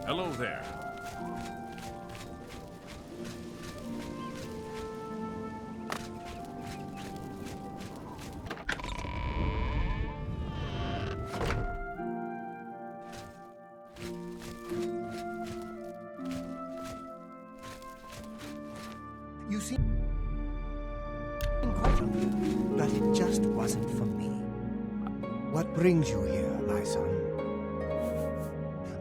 Hello there. You seem quite lovely, but it just wasn't for me. What brings you here, my son?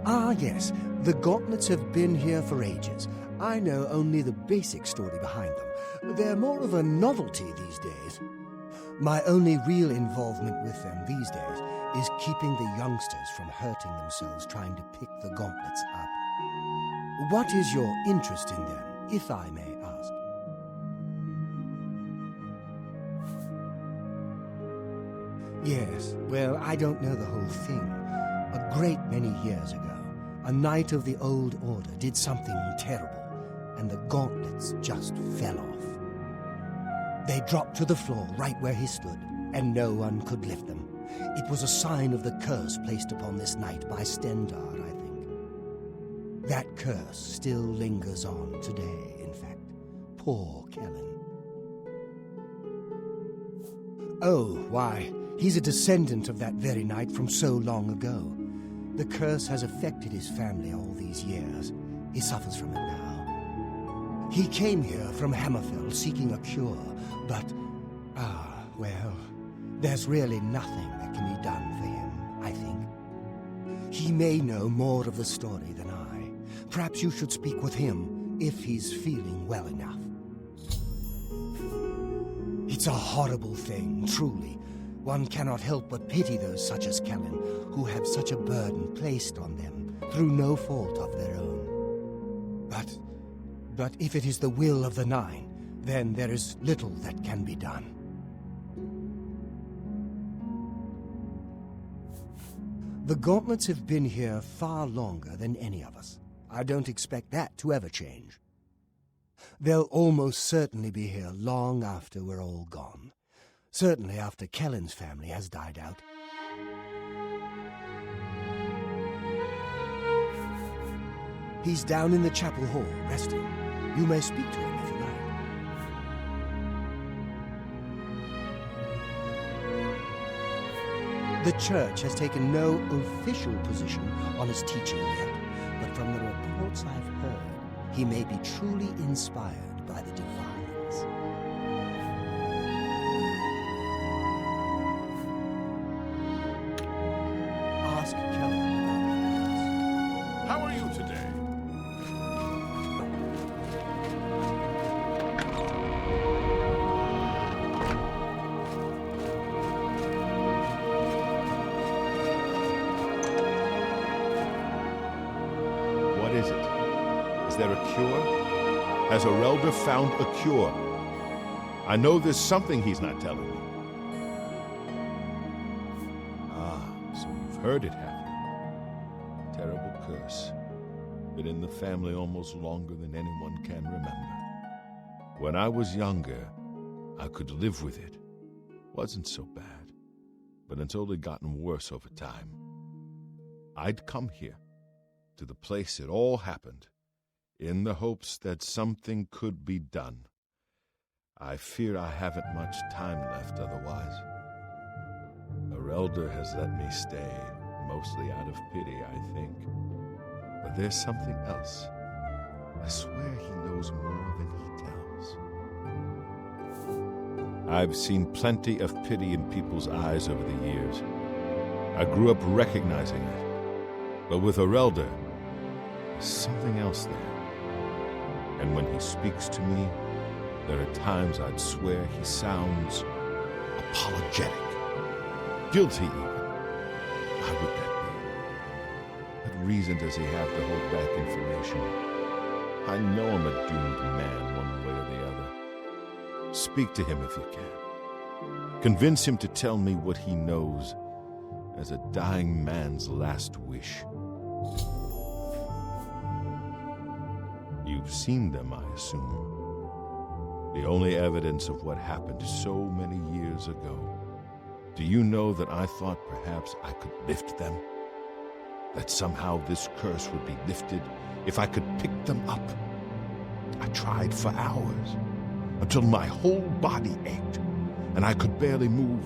Ah, yes, the Gauntlets have been here for ages. I know only the basic story behind them. They're more of a novelty these days. My only real involvement with them these days is keeping the youngsters from hurting themselves trying to pick the Gauntlets up. What is your interest in them, if I may ask? Yes, well, I don't know the whole thing. A great many years ago, a knight of the Old Order did something terrible, and the Gauntlets just fell off. They dropped to the floor right where he stood, and no one could lift them. It was a sign of the curse placed upon this knight by Stendarr, I think. That curse still lingers on today, in fact. Poor Kellen. Oh, why, he's a descendant of that very knight from so long ago. The curse has affected his family all these years. He suffers from it now. He came here from Hammerfell seeking a cure, but, well, there's really nothing that can be done for him, I think. He may know more of the story than I. Perhaps you should speak with him if he's feeling well enough. It's a horrible thing, truly. One cannot help but pity those such as Kellen, who have such a burden placed on them through no fault of their own. But if it is the will of the Nine, then there is little that can be done. The Gauntlets have been here far longer than any of us. I don't expect that to ever change. They'll almost certainly be here long after we're all gone. Certainly after Kellen's family has died out. He's down in the chapel hall, resting. You may speak to him if you like. The church has taken no official position on his teaching yet, but from the reports I've heard, he may be truly inspired by the divines. Ask Kellen about How are you today? What is it? Is there a cure? Has Umaril found a cure? I know there's something he's not telling me. Ah, so you've heard it, have you? Terrible curse. Been in the family almost longer than anyone can remember. When I was younger, I could live with it. Wasn't so bad. But it's only gotten worse over time. I'd come here, to the place it all happened, in the hopes that something could be done. I fear I haven't much time left otherwise. Umaril has let me stay, mostly out of pity, I think. But there's something else. I swear he knows more than he tells. I've seen plenty of pity in people's eyes over the years. I grew up recognizing it. But with Umaril, there's something else there. And when he speaks to me, there are times I'd swear he sounds apologetic. Guilty, even. Why would that be? What reason does he have to hold back information? I know I'm a doomed man one way or the other. Speak to him if you can. Convince him to tell me what he knows as a dying man's last wish. You've seen them, I assume. The only evidence of what happened so many years ago. Do you know that I thought perhaps I could lift them? that somehow this curse would be lifted if I could pick them up. I tried for hours, until my whole body ached, and I could barely move.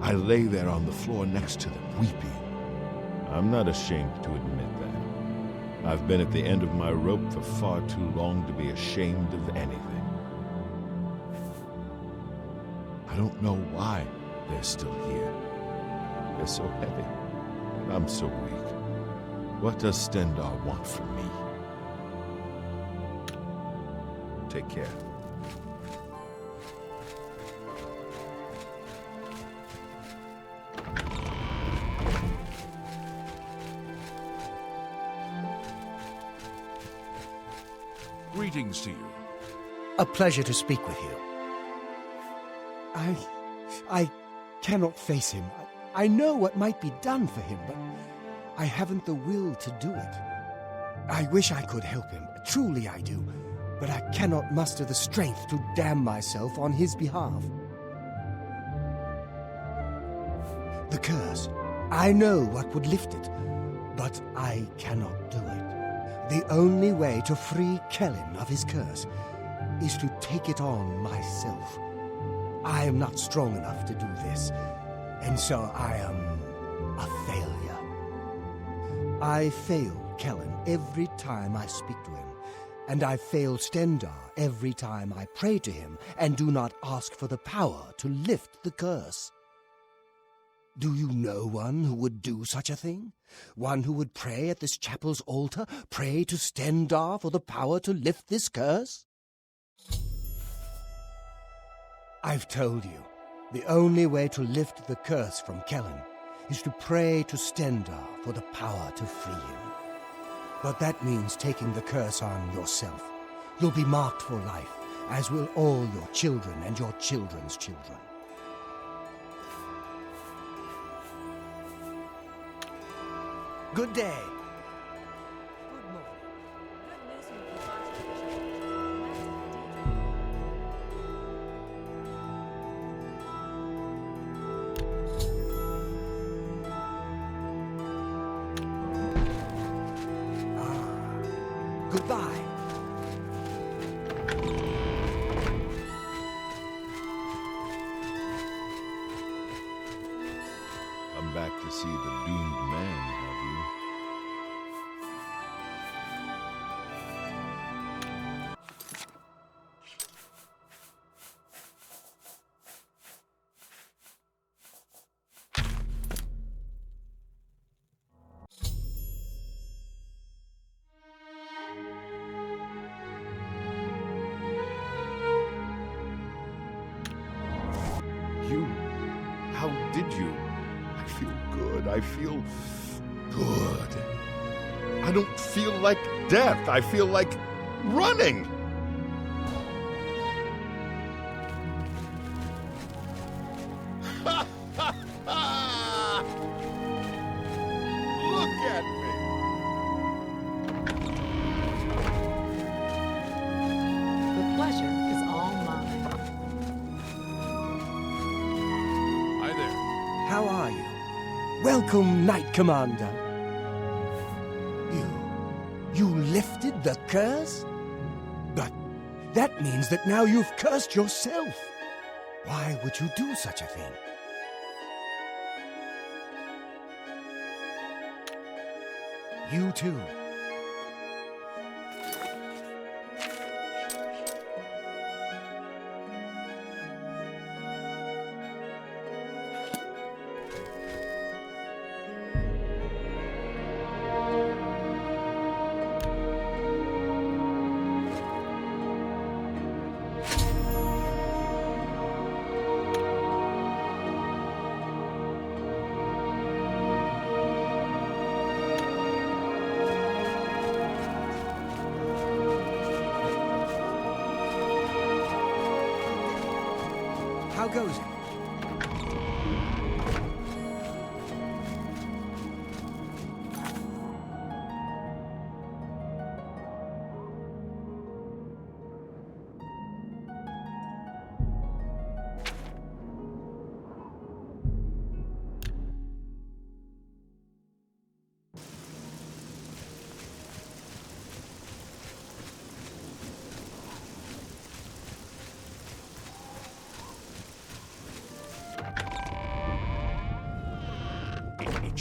I lay there on the floor next to them, weeping. I'm not ashamed to admit that. I've been at the end of my rope for far too long to be ashamed of anything. I don't know why they're still here. They're so heavy, and I'm so weak. What does Stendarr want from me? Take care. Greetings to you. A pleasure to speak with you. I cannot face him. I know what might be done for him, but I haven't the will to do it. I wish I could help him. Truly I do. But I cannot muster the strength to damn myself on his behalf. The curse. I know what would lift it, but I cannot do it. The only way to free Kellen of his curse is to take it on myself. I am not strong enough to do this, and so I am a failure. I fail Kellen every time I speak to him, and I fail Stendarr every time I pray to him and do not ask for the power to lift the curse. Do you know one who would do such a thing? One who would pray at this chapel's altar, pray to Stendarr for the power to lift this curse? I've told you, the only way to lift the curse from Kellen is to pray to Stendarr for the power to free him. But that means taking the curse on yourself. You'll be marked for life, as will all your children and your children's children. Good day. Good morning. Goodbye. Come back to see the doomed man, have you? You? How did you? I feel good. I feel good. I don't feel like death. I feel like running. Look at me. The pleasure is all mine. Hi there. How are you? Welcome, Knight Commander. You lifted the curse? But that means that now you've cursed yourself. Why would you do such a thing? You too. How goes it?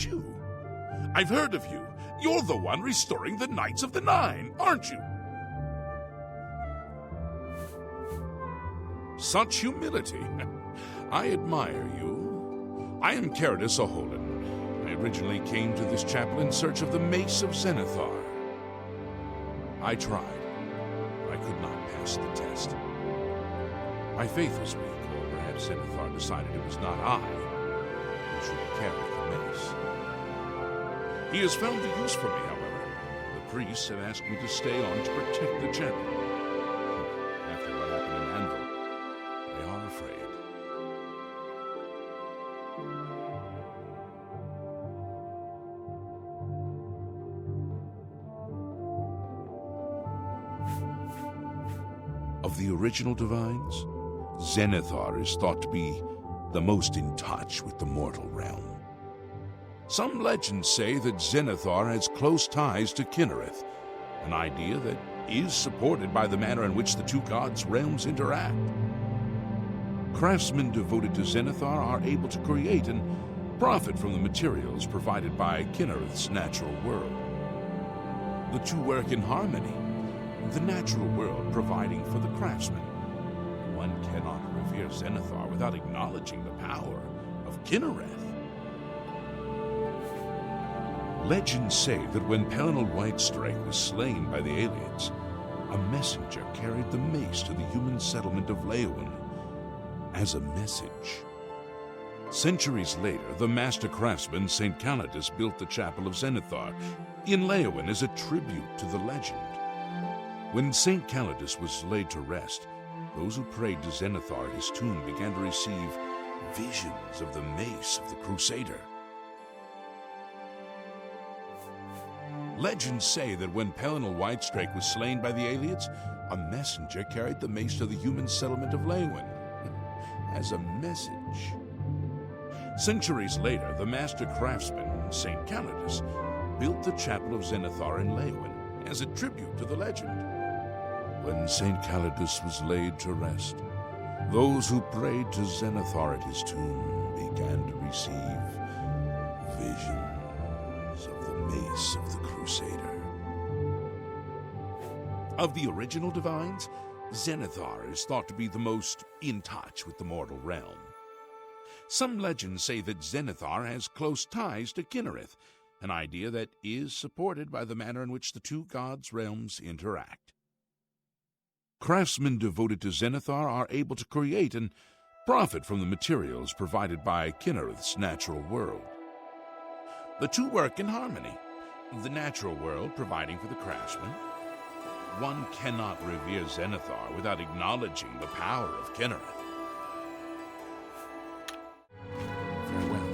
it's you. I've heard of you. You're the one restoring the Knights of the Nine, aren't you? Such humility. I admire you. I am Caradus O'Holan. I originally came to this chapel in search of the Mace of Zenithar. I tried, but I could not pass the test. My faith was weak, or perhaps Zenithar decided it was not I who should carry the mace. He has found the use for me, however. The priests have asked me to stay on to protect the chapel. After what happened in Anvil, they are afraid. Of the original divines, Zenithar is thought to be the most in touch with the mortal realm. Some legends say that Zenithar has close ties to Kinnereth, an idea that is supported by the manner in which the two gods' realms interact. Craftsmen devoted to Zenithar are able to create and profit from the materials provided by Kinnereth's natural world. The two work in harmony, the natural world providing for the craftsmen. One cannot revere Zenithar without acknowledging the power of Kinnereth. Legends say that when Pelennor Whitestrike was slain by the aliens, a messenger carried the mace to the human settlement of Leyawiin as a message. Centuries later, the master craftsman St. Calidus built the Chapel of Zenithar in Leyawiin as a tribute to the legend. When St. Calidus was laid to rest, those who prayed to Zenithar at his tomb began to receive visions of the mace of the Crusader. Legends say that when Pelennor Whitestrike was slain by the aliens, a messenger carried the mace to the human settlement of Leyawiin as a message. Centuries later, the master craftsman, St. Calidus, built the Chapel of Zenithar in Leyawiin as a tribute to the legend. When St. Calidus was laid to rest, those who prayed to Zenithar at his tomb began to receive visions of the mace of the Crusader. Of the original divines, Zenithar is thought to be the most in touch with the mortal realm. Some legends say that Zenithar has close ties to Kinnereth, an idea that is supported by the manner in which the two gods' realms interact. Craftsmen devoted to Zenithar are able to create and profit from the materials provided by Kinnereth's natural world. The two work in harmony, the natural world providing for the craftsman. One cannot revere Zenithar without acknowledging the power of Kinnereth. Farewell.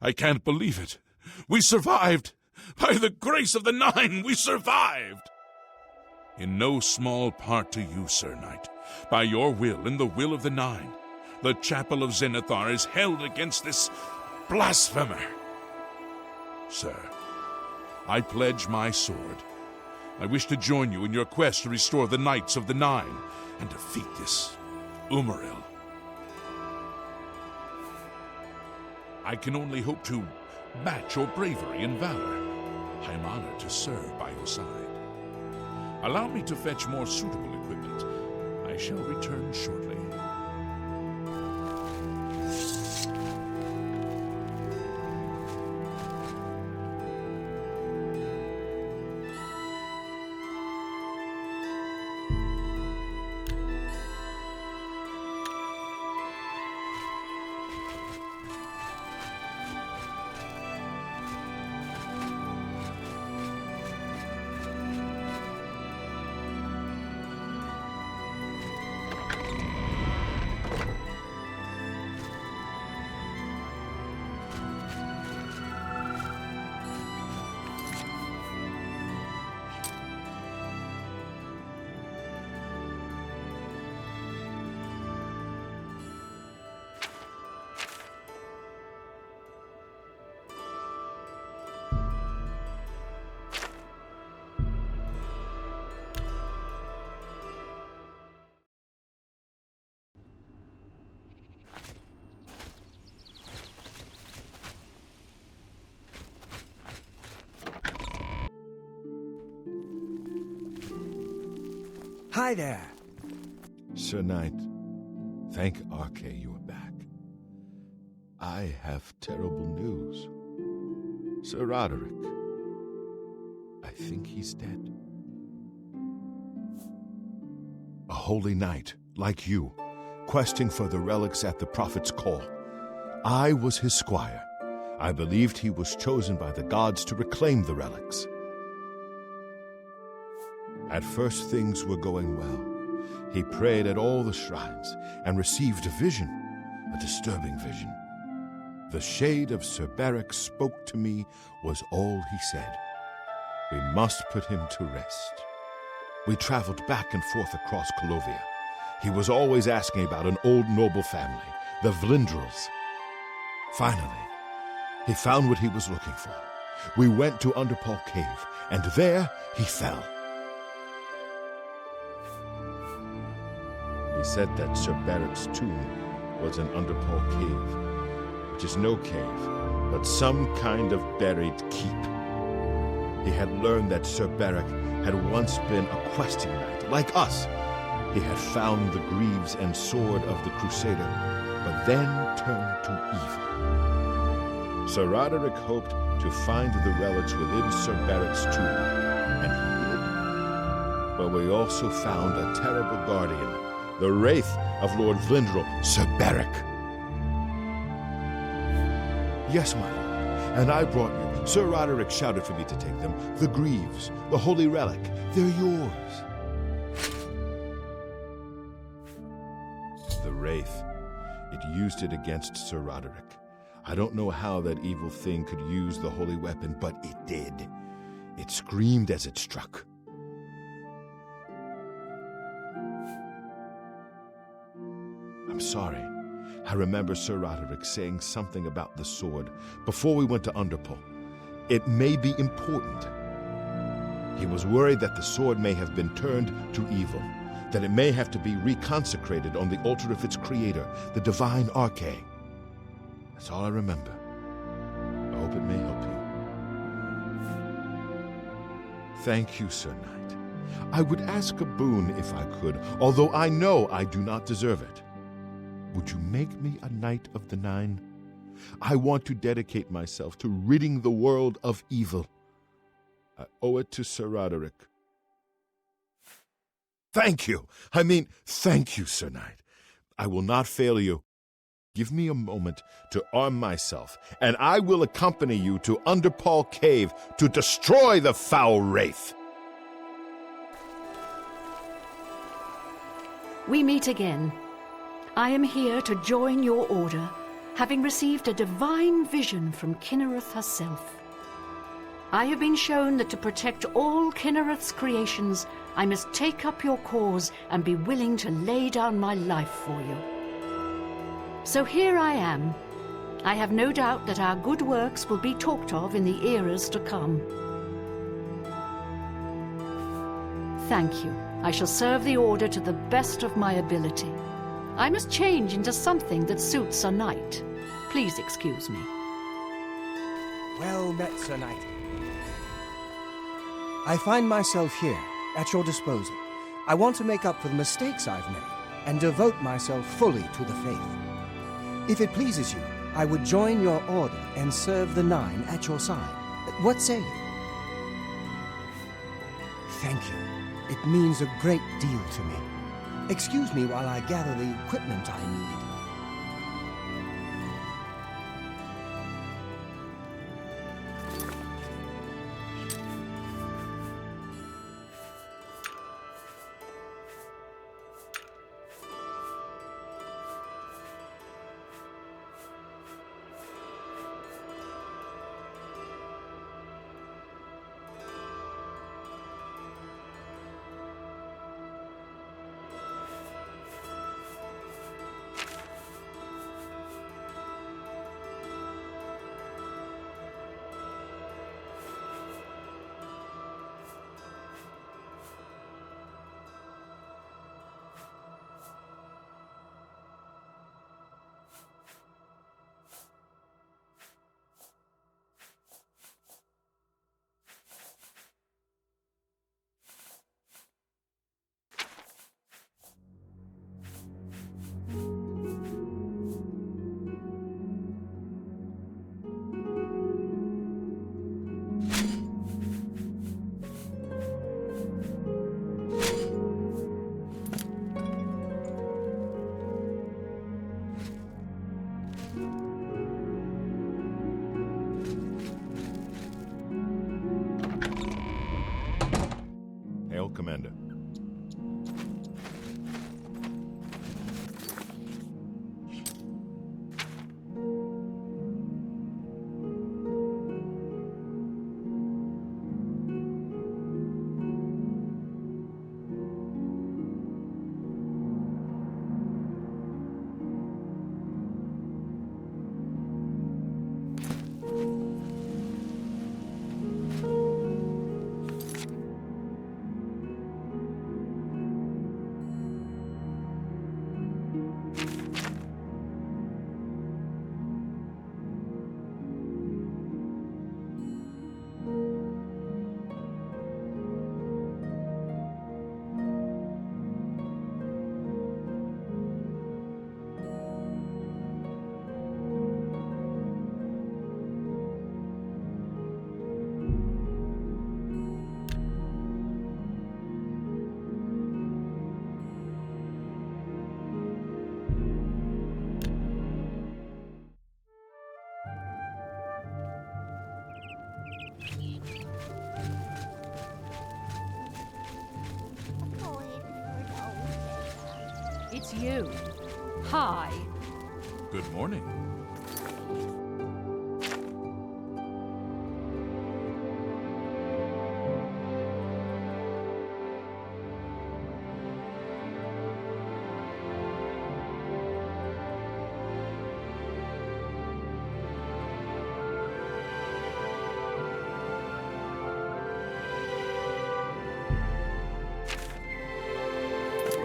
I can't believe it. We survived! By the grace of the Nine, we survived! In no small part to you, Sir Knight. By your will and the will of the Nine, the Chapel of Zenithar is held against this blasphemer. Sir, I pledge my sword. I wish to join you in your quest to restore the Knights of the Nine and defeat this Umaril. I can only hope to match your bravery and valor. I am honored to serve by your side. Allow me to fetch more suitable equipment. I shall return shortly. Hi there. Sir Knight, thank Arcane you are back. I have terrible news. Sir Roderick, I think he's dead. A holy knight, like you, questing for the relics at the Prophet's call. I was his squire. I believed he was chosen by the gods to reclaim the relics. At first things were going well. He prayed at all the shrines and received a vision, a disturbing vision. The shade of Sir Beric spoke to me was all he said. We must put him to rest. We traveled back and forth across Colovia. He was always asking about an old noble family, the Vlindrels. Finally, he found what he was looking for. We went to Underpall Cave, and there he fell. He said that Sir Beric's tomb was in Underpall Cave, which is no cave, but some kind of buried keep. He had learned that Sir Beric had once been a questing knight, like us. He had found the greaves and sword of the Crusader, but then turned to evil. Sir Roderick hoped to find the relics within Sir Beric's tomb, and he did. But we also found a terrible guardian, the wraith of Lord Vlindrel, Sir Beric. Yes, my lord, and I brought you. Sir Roderick shouted for me to take them. The greaves, the holy relic, they're yours. The wraith, it used it against Sir Roderick. I don't know how that evil thing could use the holy weapon, but it did. It screamed as it struck. I'm sorry. I remember Sir Roderick saying something about the sword before we went to Underpall. It may be important. He was worried that the sword may have been turned to evil, that it may have to be reconsecrated on the altar of its creator, the divine Arcane. That's all I remember. I hope it may help you. Thank you, Sir Knight. I would ask a boon if I could, although I know I do not deserve it. Would you make me a Knight of the Nine? I want to dedicate myself to ridding the world of evil. I owe it to Sir Roderick. Thank you! Thank you, Sir Knight. I will not fail you. Give me a moment to arm myself, and I will accompany you to Underpall Cave to destroy the foul wraith. We meet again. I am here to join your order having received a divine vision from Kynareth herself. I have been shown that to protect all Kynareth's creations, I must take up your cause and be willing to lay down my life for you. So here I am. I have no doubt that our good works will be talked of in the eras to come. Thank you. I shall serve the Order to the best of my ability. I must change into something that suits a knight. Please excuse me. Well met, Sir Knight. I find myself here, at your disposal. I want to make up for the mistakes I've made, and devote myself fully to the faith. If it pleases you, I would join your order and serve the Nine at your side. What say you? Thank you. It means a great deal to me. Excuse me while I gather the equipment I need. Hail, Commander. It's you. Hi. Good morning.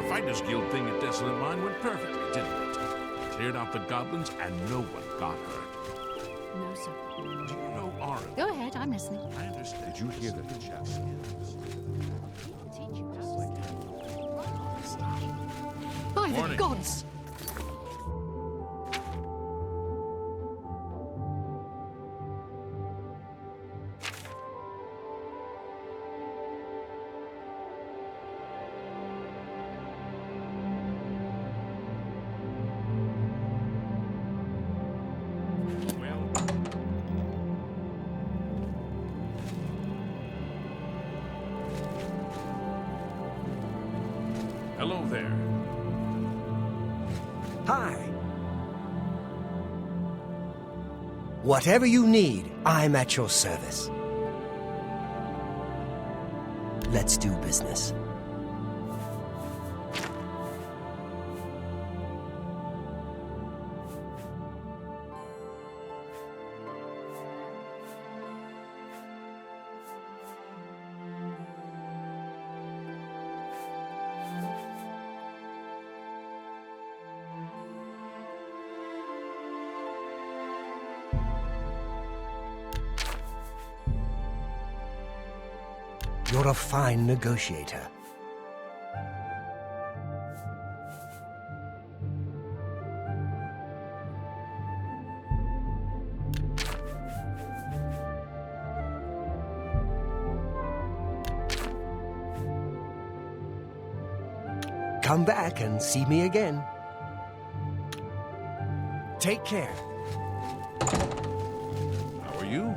Fighters Guild thing at Desolate Mine went perfectly, didn't it? Cleared out the goblins and no one got hurt. No, sir. Do you know Arin? Go ahead, I'm listening. I understand. Did you hear that the chap? By the Morning. gods! Hello there. Hi. Whatever you need, I'm at your service. Let's do business. You're a fine negotiator. Come back and see me again. Take care. How are you?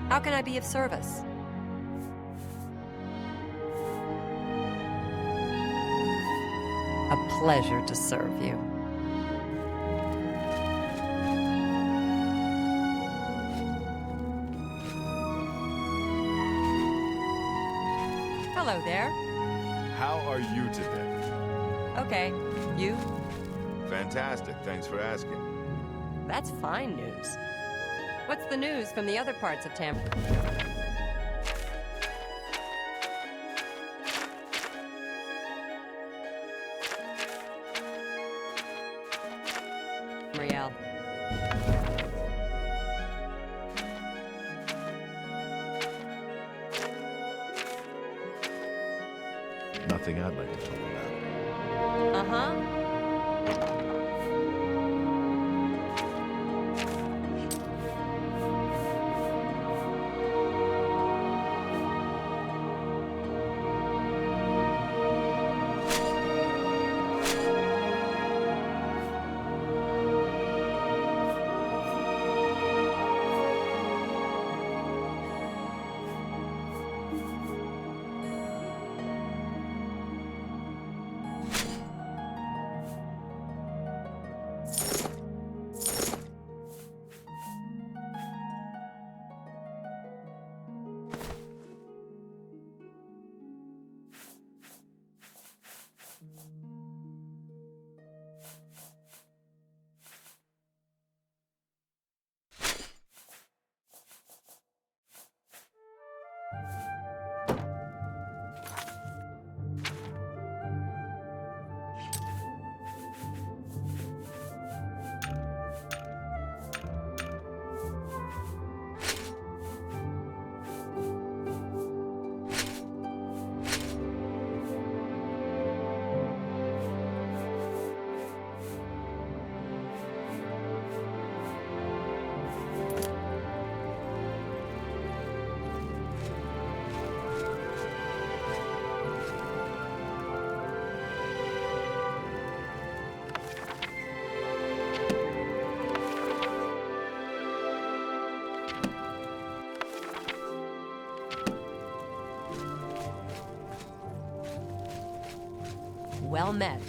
How can I be of service? A pleasure to serve you. Hello there. How are you today? Okay, you? Fantastic, thanks for asking. That's fine news. What's the news from the other parts of Tam? Real. Nothing I'd like to talk about. Uh-huh. Well met.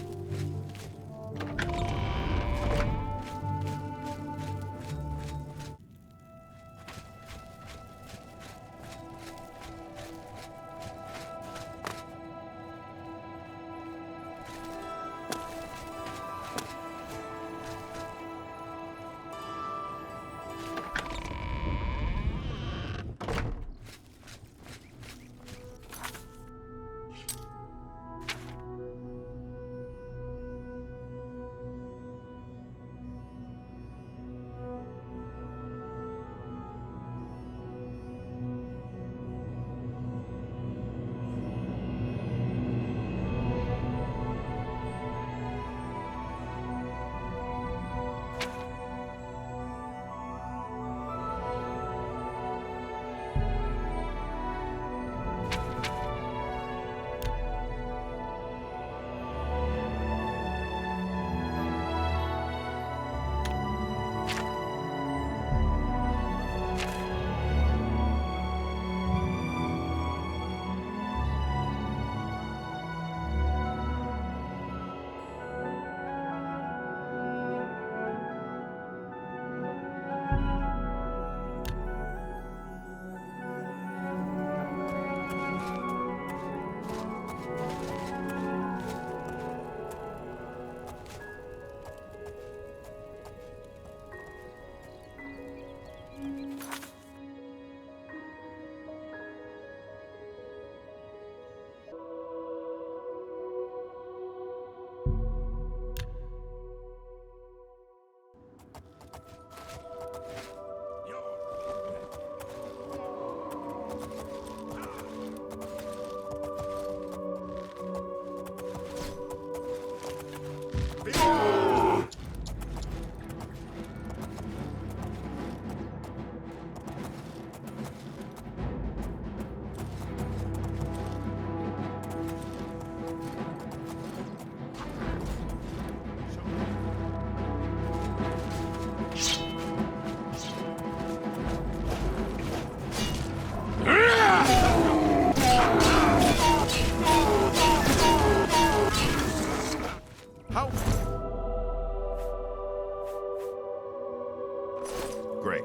Great.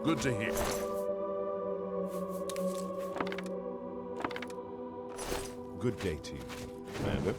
Good to hear. Good day to you, Commander.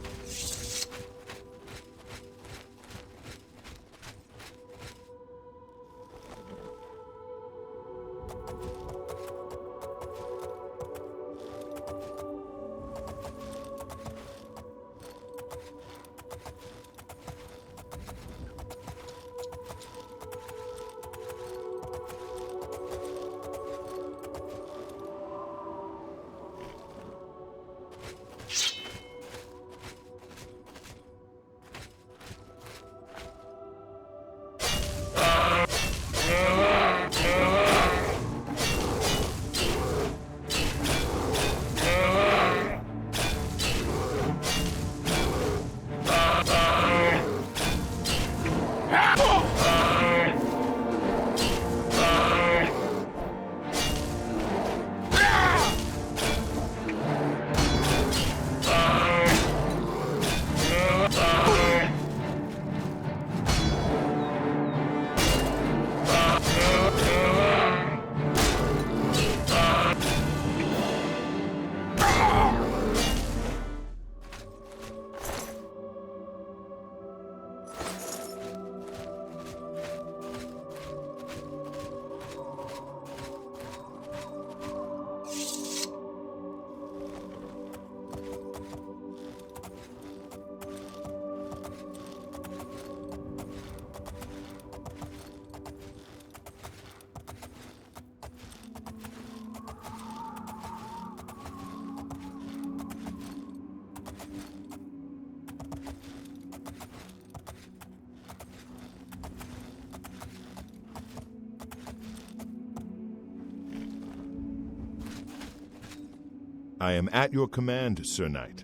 I am at your command, Sir Knight.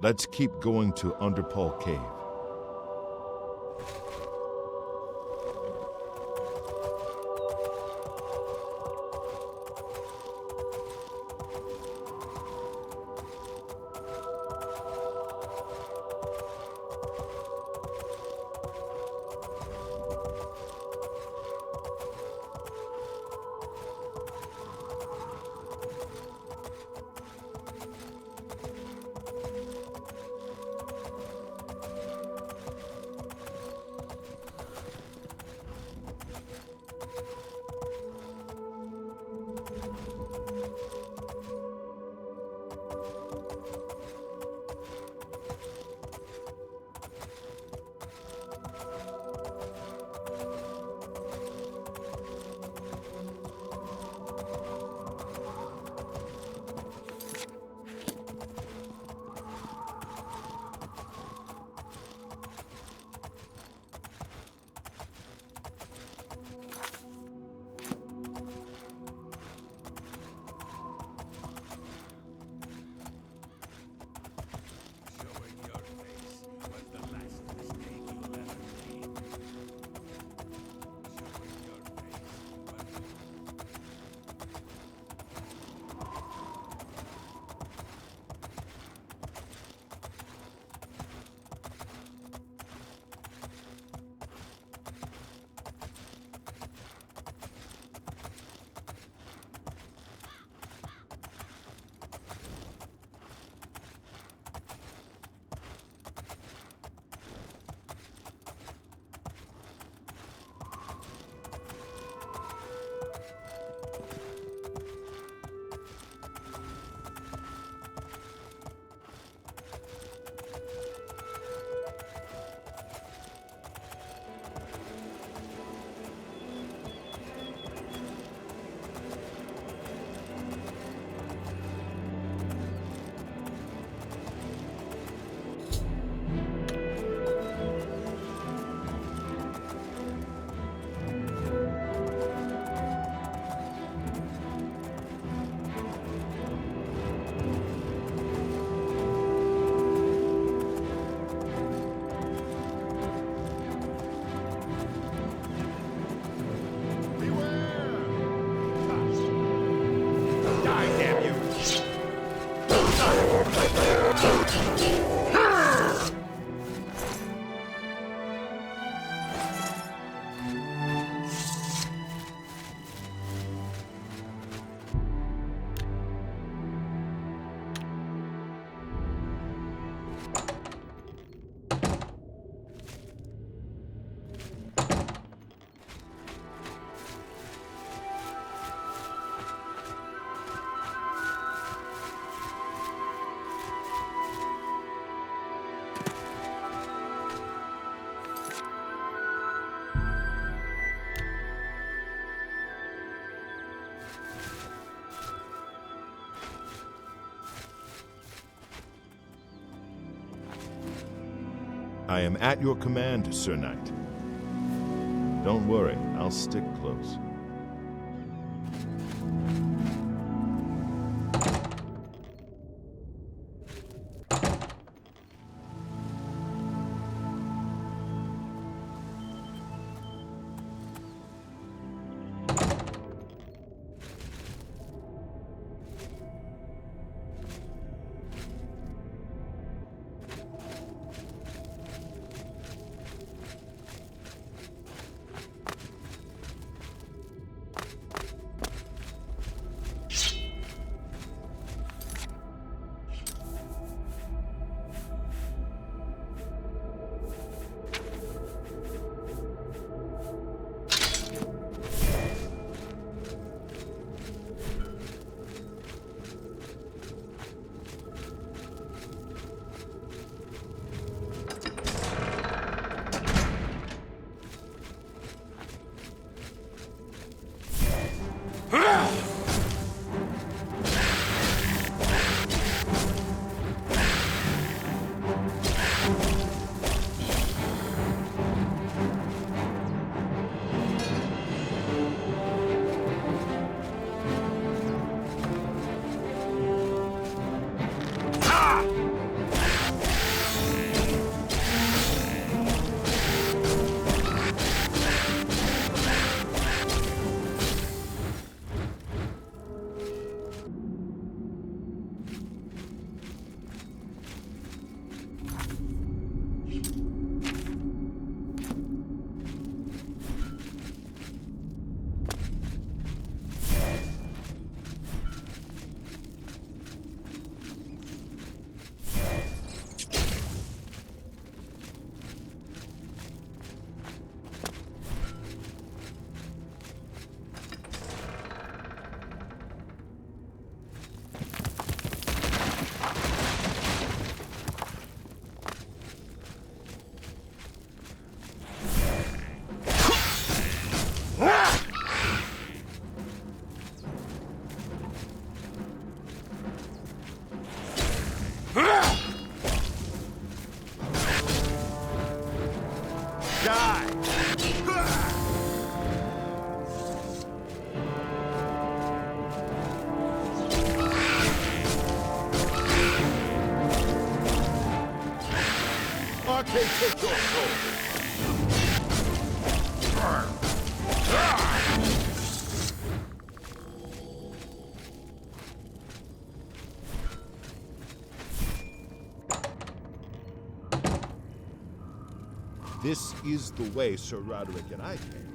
Let's keep going to Underpall Cave. I am at your command, Sir Knight. Don't worry, I'll stick close. Take your soul. This is the way Sir Roderick and I came.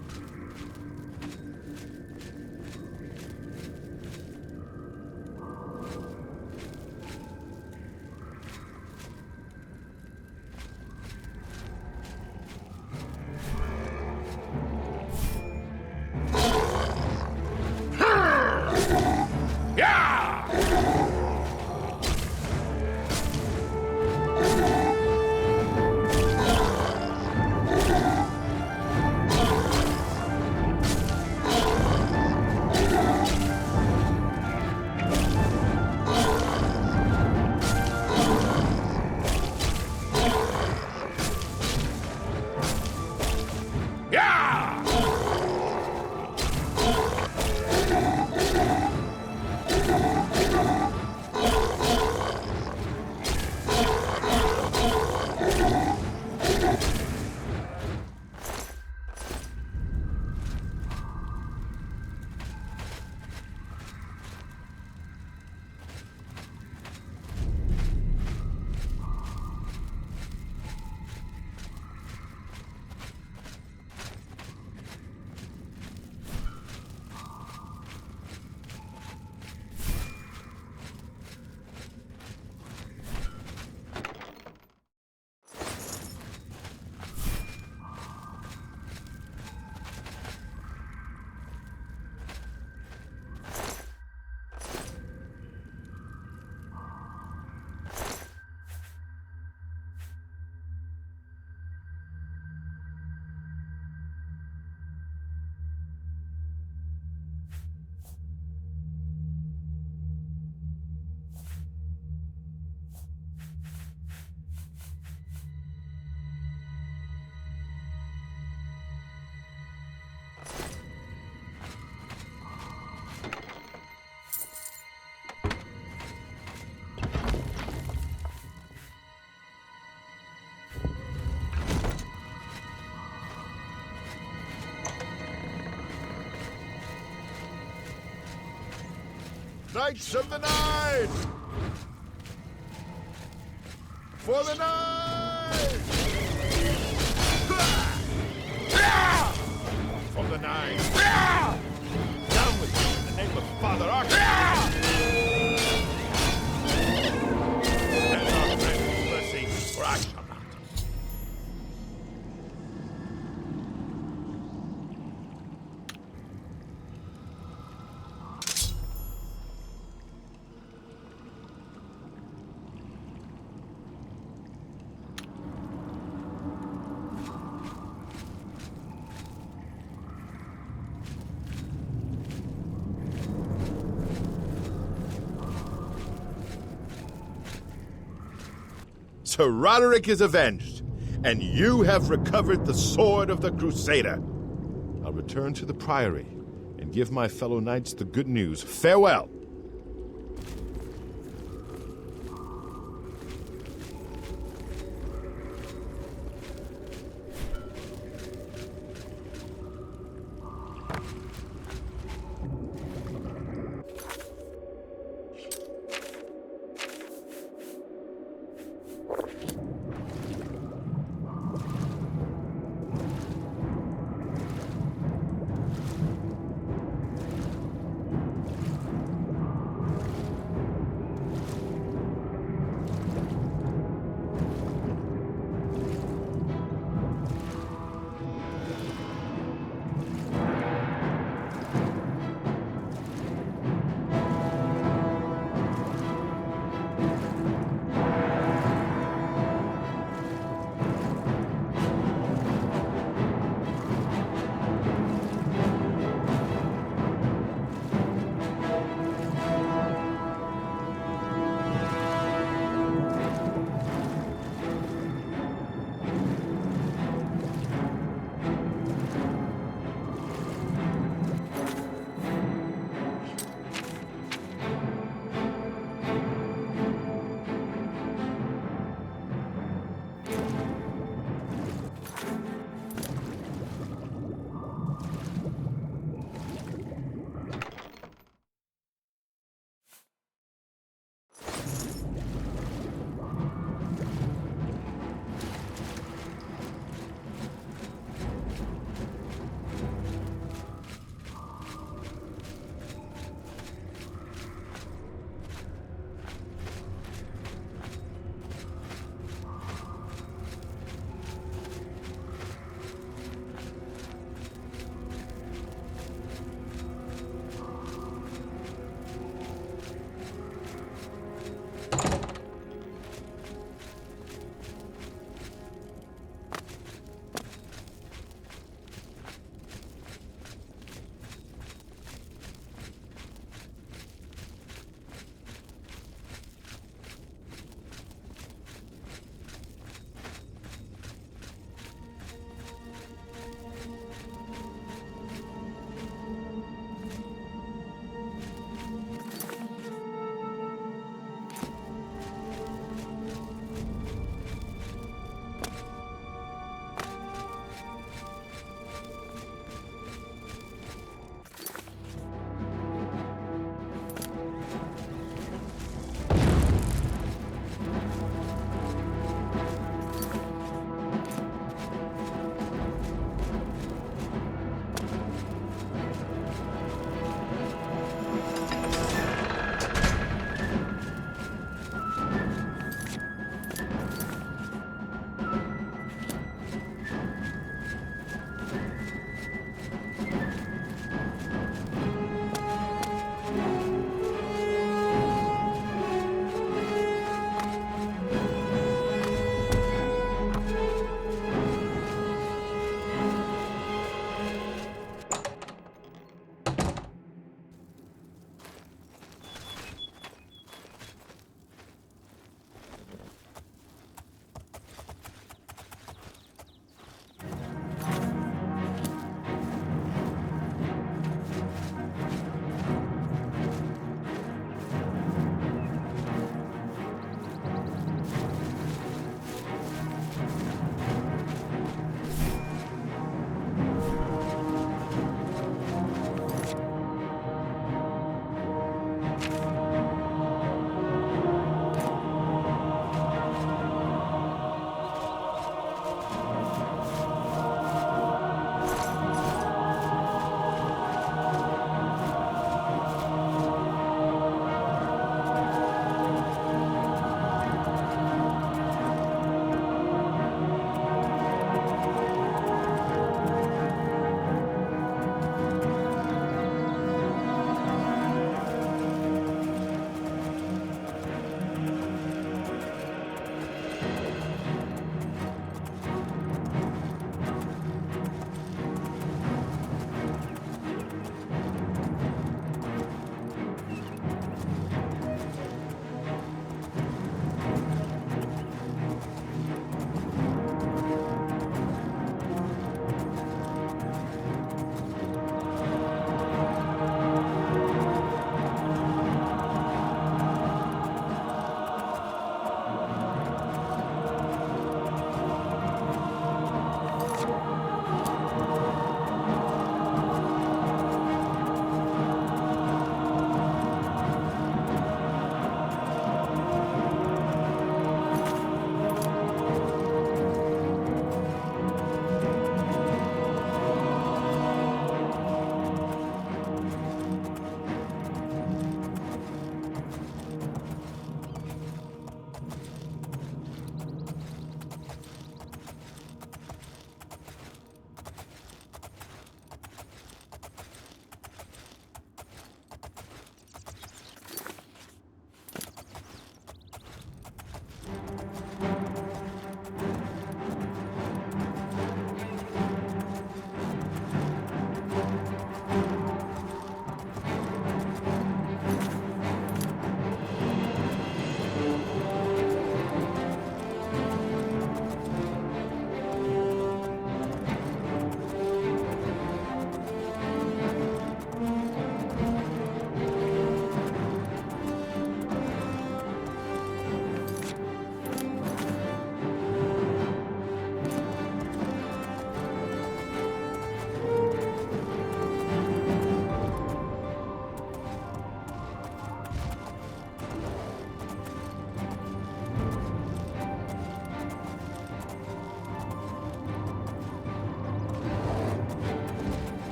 Knights of the Nine! For the Nine! For the Nine! Down with you in the name of Father Arcane! And our friend's mercy, for I shall not. Sir Roderick is avenged, and you have recovered the sword of the Crusader. I'll return to the Priory and give my fellow knights the good news. Farewell!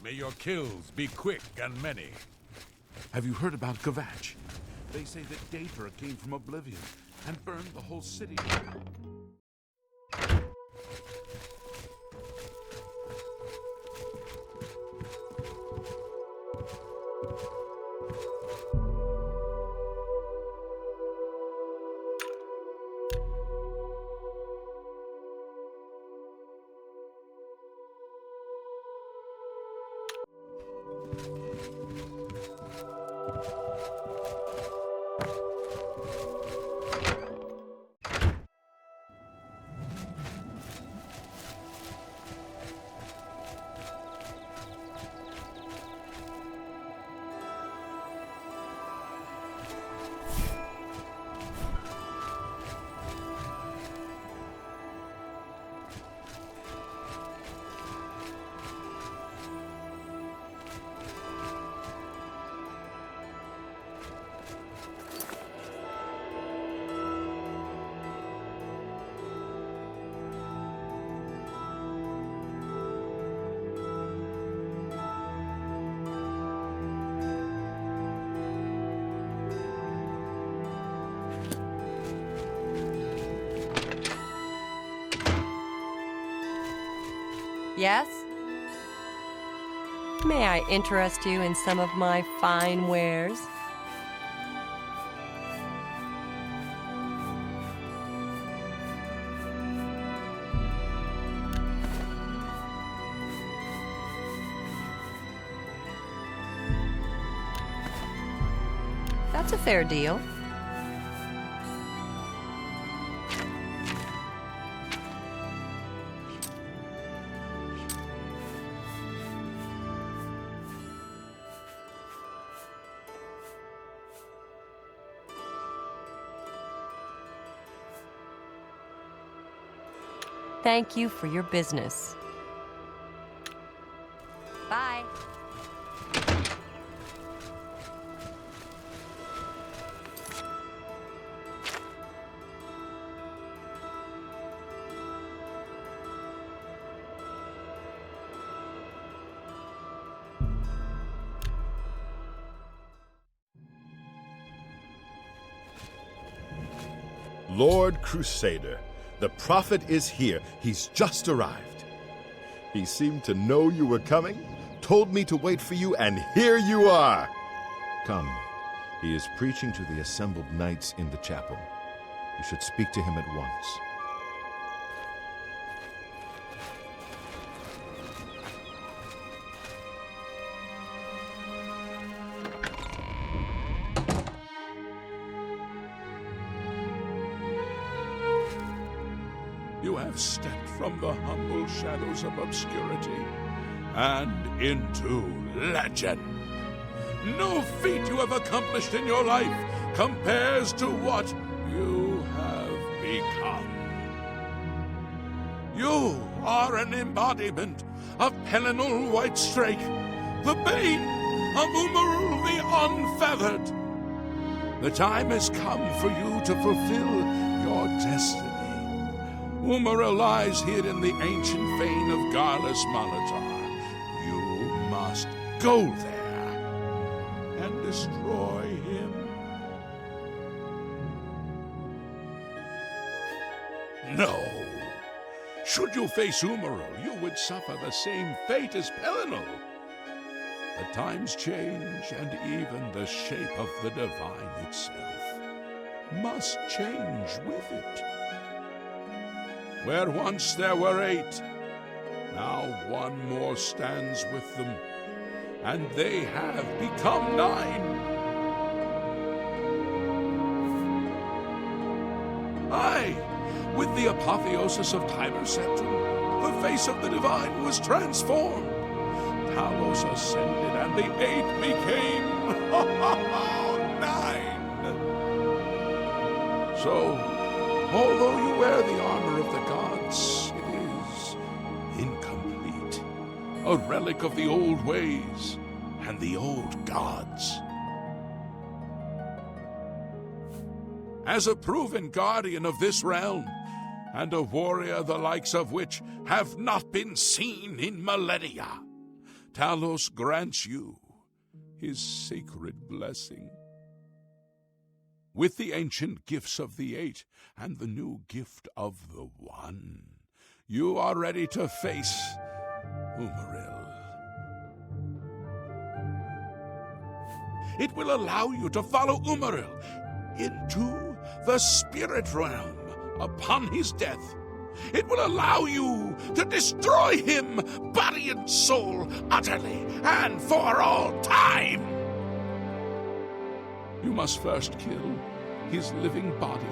May your kills be quick and many. Have you heard about Kvatch? They say that Dapper came from Oblivion and burned the whole city. Yes? May I interest you in some of my fine wares? That's a fair deal. thank you for your business. Bye. Lord Crusader, the prophet is here. He's just arrived. He seemed to know you were coming, told me to wait for you, and here you are. Come, he is preaching to the assembled knights in the chapel. You should speak to him at once. You have stepped from the humble shadows of obscurity and into legend. No feat you have accomplished in your life compares to what you have become. You are an embodiment of Pelennor Whitestrake, the bane of Umaril the Unfeathered. The time has come for you to fulfill your destiny. Umaril lies hid in the ancient fane of Garlas Malatar. You must go there and destroy him. No. Should you face Umaril, you would suffer the same fate as Pelennor. The times change, and even the shape of the divine itself must change with it. Where once there were 8, now one more stands with them, and they have become 9. Aye, with the apotheosis of Tyler's Septum, the face of the divine was transformed. Talos ascended, and the 8 became 9. So, although you wear the armor of the gods, it is incomplete, a relic of the old ways and the old gods. As a proven guardian of this realm, and a warrior the likes of which have not been seen in millennia, Talos grants you his sacred blessing. With the ancient gifts of the 8 and the new gift of the 1, you are ready to face Umaril. It will allow you to follow Umaril into the spirit realm upon his death. It will allow you to destroy him, body and soul, utterly and for all time. You must first kill his living body.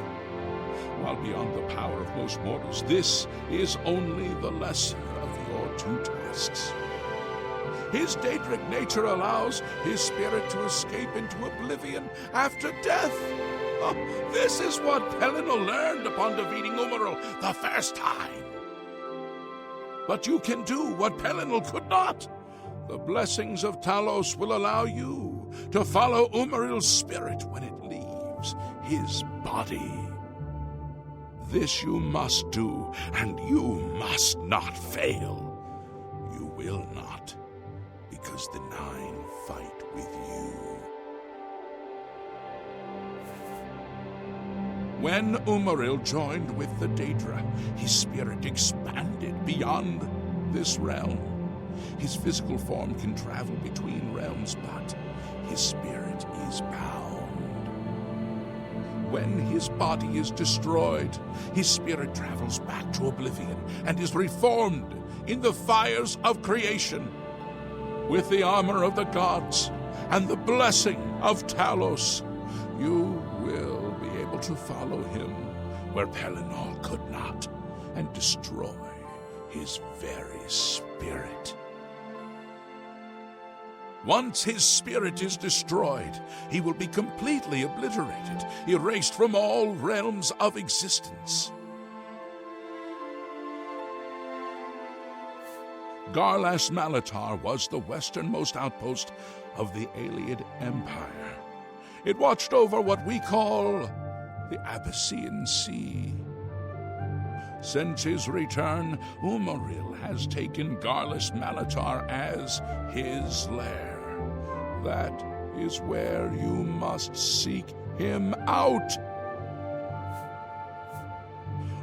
While beyond the power of most mortals, this is only the lesser of your 2 tasks. His daedric nature allows his spirit to escape into oblivion after death. Oh, this is what Pelennor learned upon defeating Umaril the first time. But you can do what Pelennor could not. The blessings of Talos will allow you to follow Umaril's spirit when it leaves his body. This you must do, and you must not fail. You will not, because the 9 fight with you. When Umaril joined with the Daedra, his spirit expanded beyond this realm. His physical form can travel between realms, but his spirit is bound. When his body is destroyed, his spirit travels back to Oblivion and is reformed in the fires of creation. With the armor of the gods and the blessing of Talos, you will be able to follow him where Pelennor could not and destroy his very spirit. Once his spirit is destroyed, he will be completely obliterated, erased from all realms of existence. Garlas Malatar was the westernmost outpost of the Ayleid Empire. It watched over what we call the Abyssinian Sea. Since his return, Umaril has taken Garlas Malatar as his lair. That is where you must seek him out.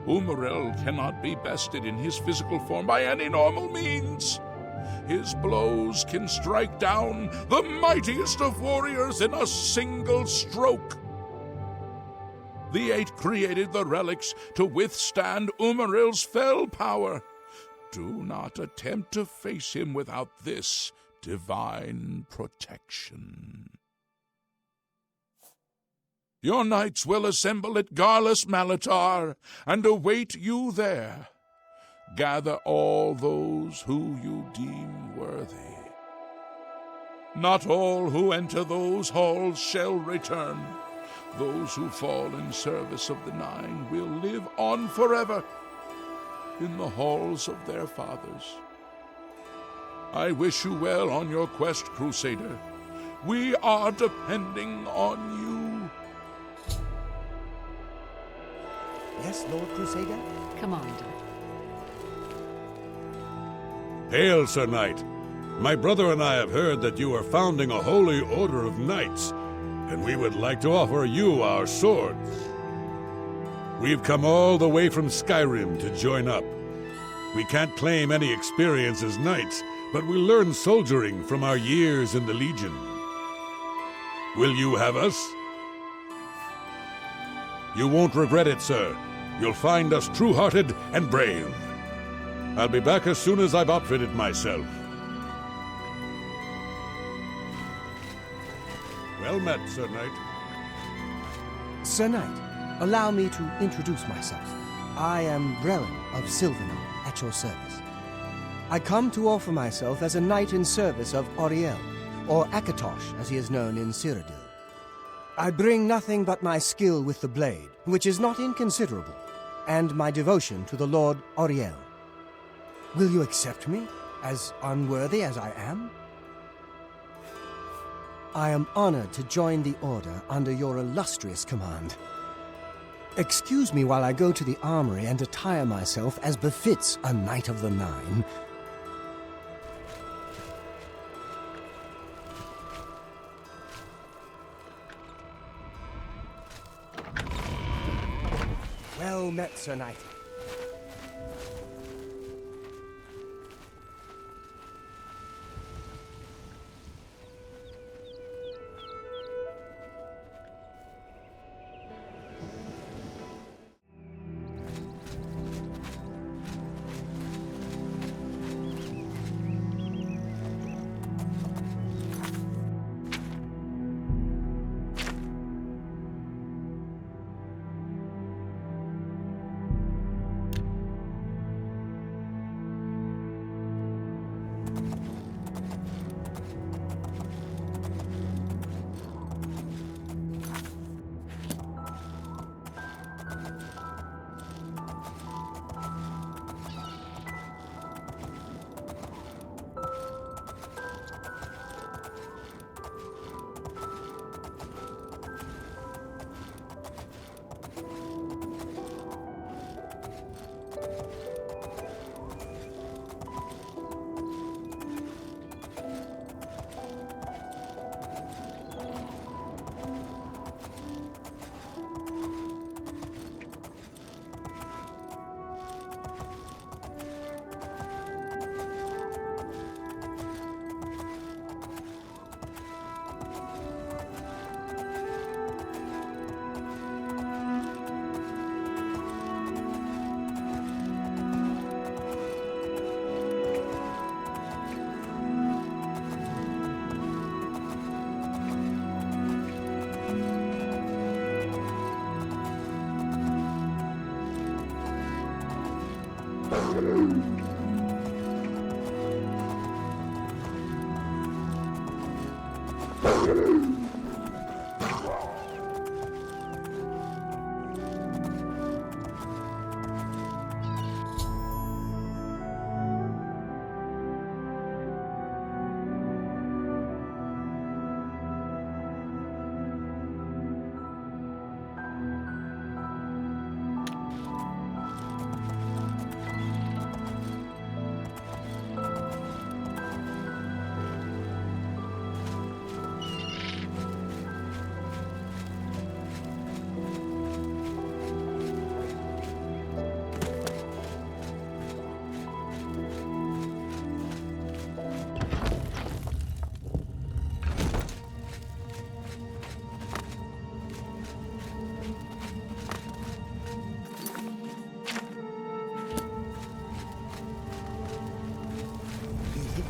Umaril cannot be bested in his physical form by any normal means. His blows can strike down the mightiest of warriors in a single stroke. The Eight created the relics to withstand Umaril's fell power. Do not attempt to face him without this divine protection. Your knights will assemble at Garlas Malatar and await you there. Gather all those who you deem worthy. Not all who enter those halls shall return. Those who fall in service of the Nine will live on forever in the halls of their fathers. I wish you well on your quest, Crusader. We are depending on you. Yes, Lord Crusader? Commander. Hail, Sir Knight. My brother and I have heard that you are founding a holy order of knights, and we would like to offer you our swords. We've come all the way from Skyrim to join up. We can't claim any experience as knights, but we learn soldiering from our years in the Legion. Will you have us? You won't regret it, sir. You'll find us true-hearted and brave. I'll be back as soon as I've outfitted myself. Well met, Sir Knight. Sir Knight, allow me to introduce myself. I am Brelin of Silvanel, at your service. I come to offer myself as a knight in service of Auriel, or Akatosh, as he is known in Cyrodiil. I bring nothing but my skill with the blade, which is not inconsiderable, and my devotion to the Lord Auriel. Will you accept me, as unworthy as I am? I am honored to join the Order under your illustrious command. Excuse me while I go to the armory and attire myself as befits a Knight of the Nine. Well met, Sir Knight.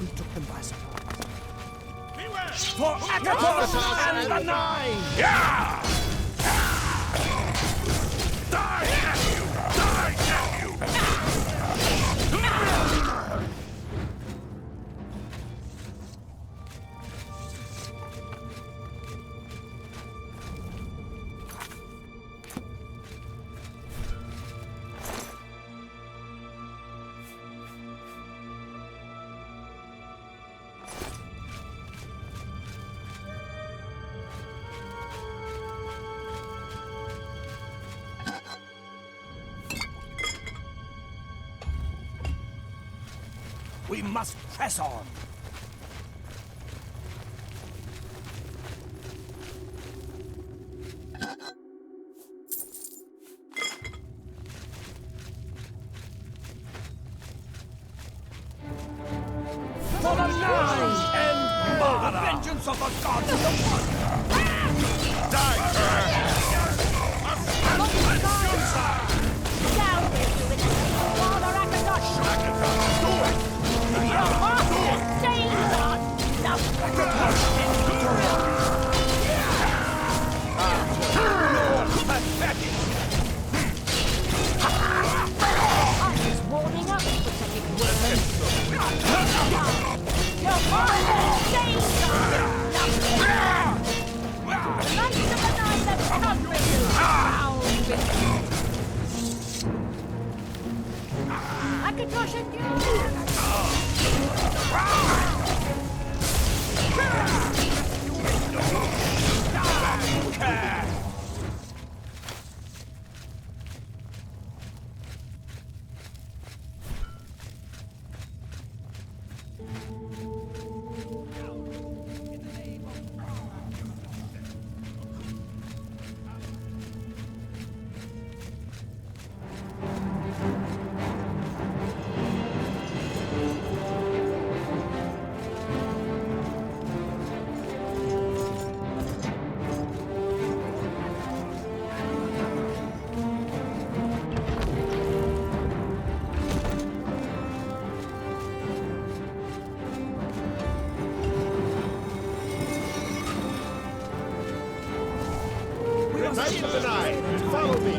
We took them by surprise. For Akatos and the Nine! Yeah! Die, nephew! Die, nephew! We must press on. For the Nine and Borba! The vengeance of the gods is upon you! Die! Down with you with it! Father Akatos! Do it! He's warming up, pathetic woman. Your father danger! The Knights of the Nine that come with you! Down with you! Akatosh and you! Knights of the Nine, follow me!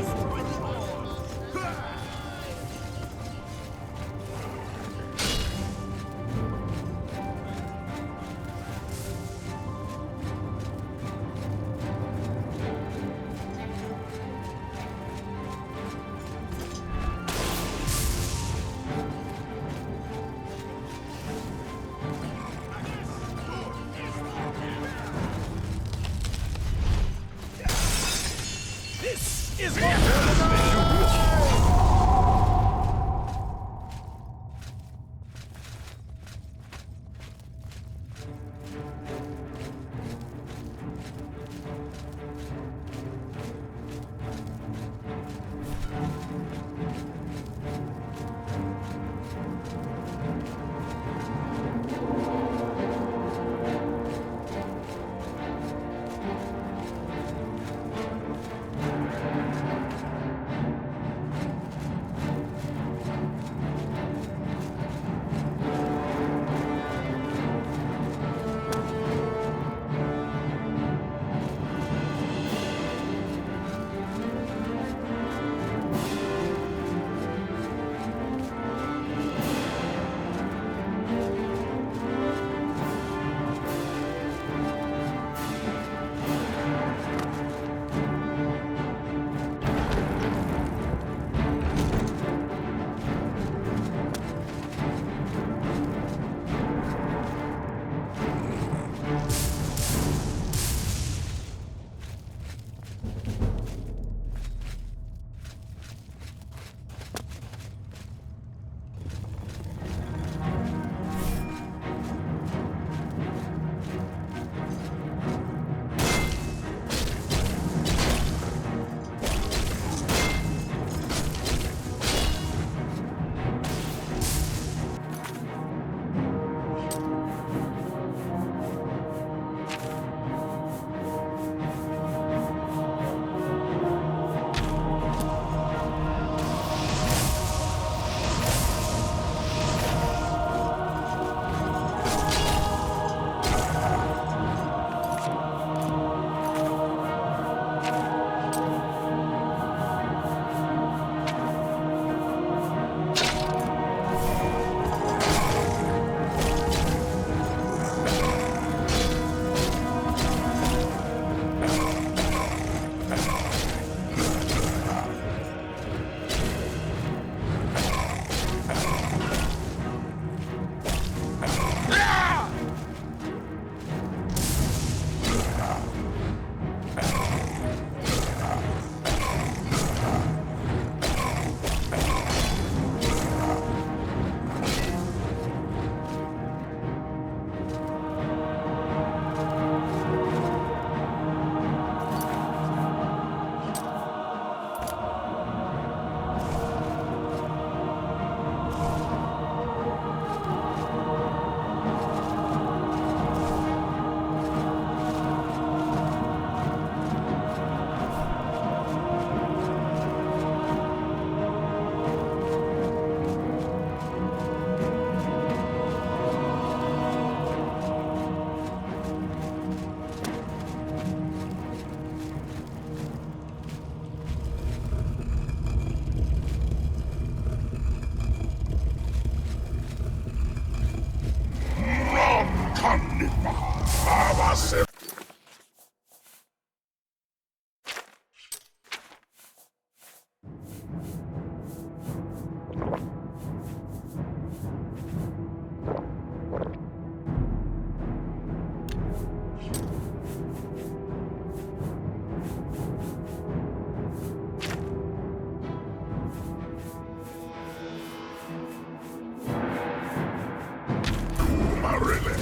really?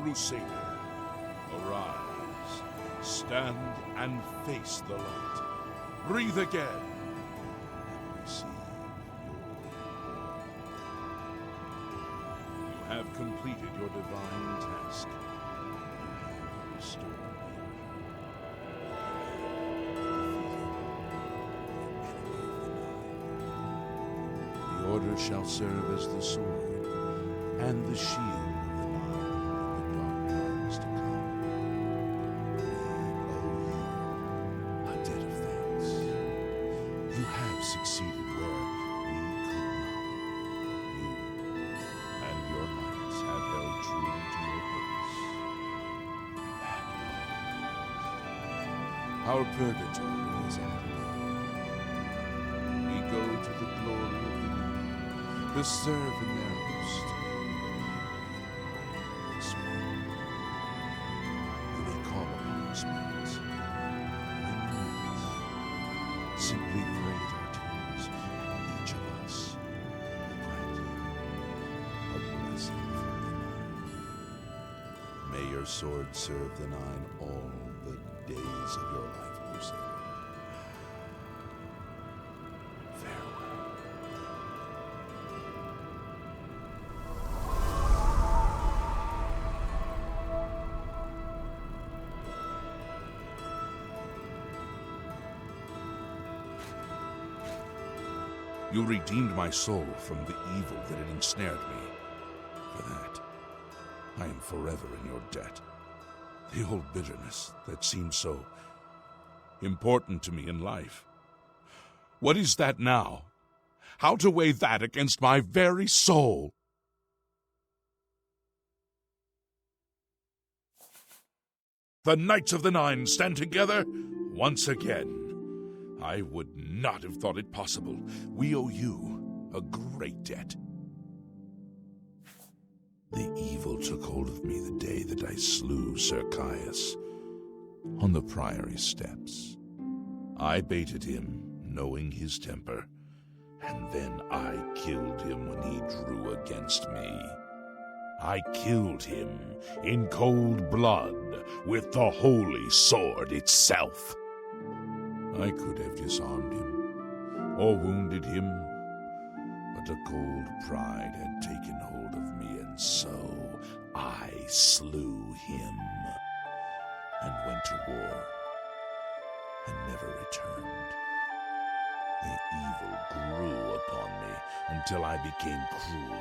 Crusader, arise, stand and face the light. Breathe again, and receive your reward. You have completed your divine task. You have restored the order shall serve as the sword and the shield of the Nile in the dark times to come. We owe you a debt of thanks. You have succeeded where we could not. You and your knights have held true to your purpose. Our purgatory is at an end. We go to the glory of the new, to serve in their host. This one, you may call upon your spirits. In moments, simply pray their tears. Each of us will grant you a blessing from the Nine. May your sword serve the Nine all the days of your life, Crusader. Farewell. You redeemed my soul from the evil that had ensnared me. For that, I am forever in your debt. The old bitterness that seemed so important to me in life. What is that now? How to weigh that against my very soul? The Knights of the Nine stand together once again. I would not have thought it possible. We owe you a great debt. The evil took hold of me the day that I slew Sir Caius on the Priory steps. I baited him, knowing his temper, and then I killed him when he drew against me. I killed him in cold blood with the holy sword itself. I could have disarmed him or wounded him, but a cold pride had taken hold of me, and so I slew him and went to war and never returned. The evil grew upon me until I became cruel,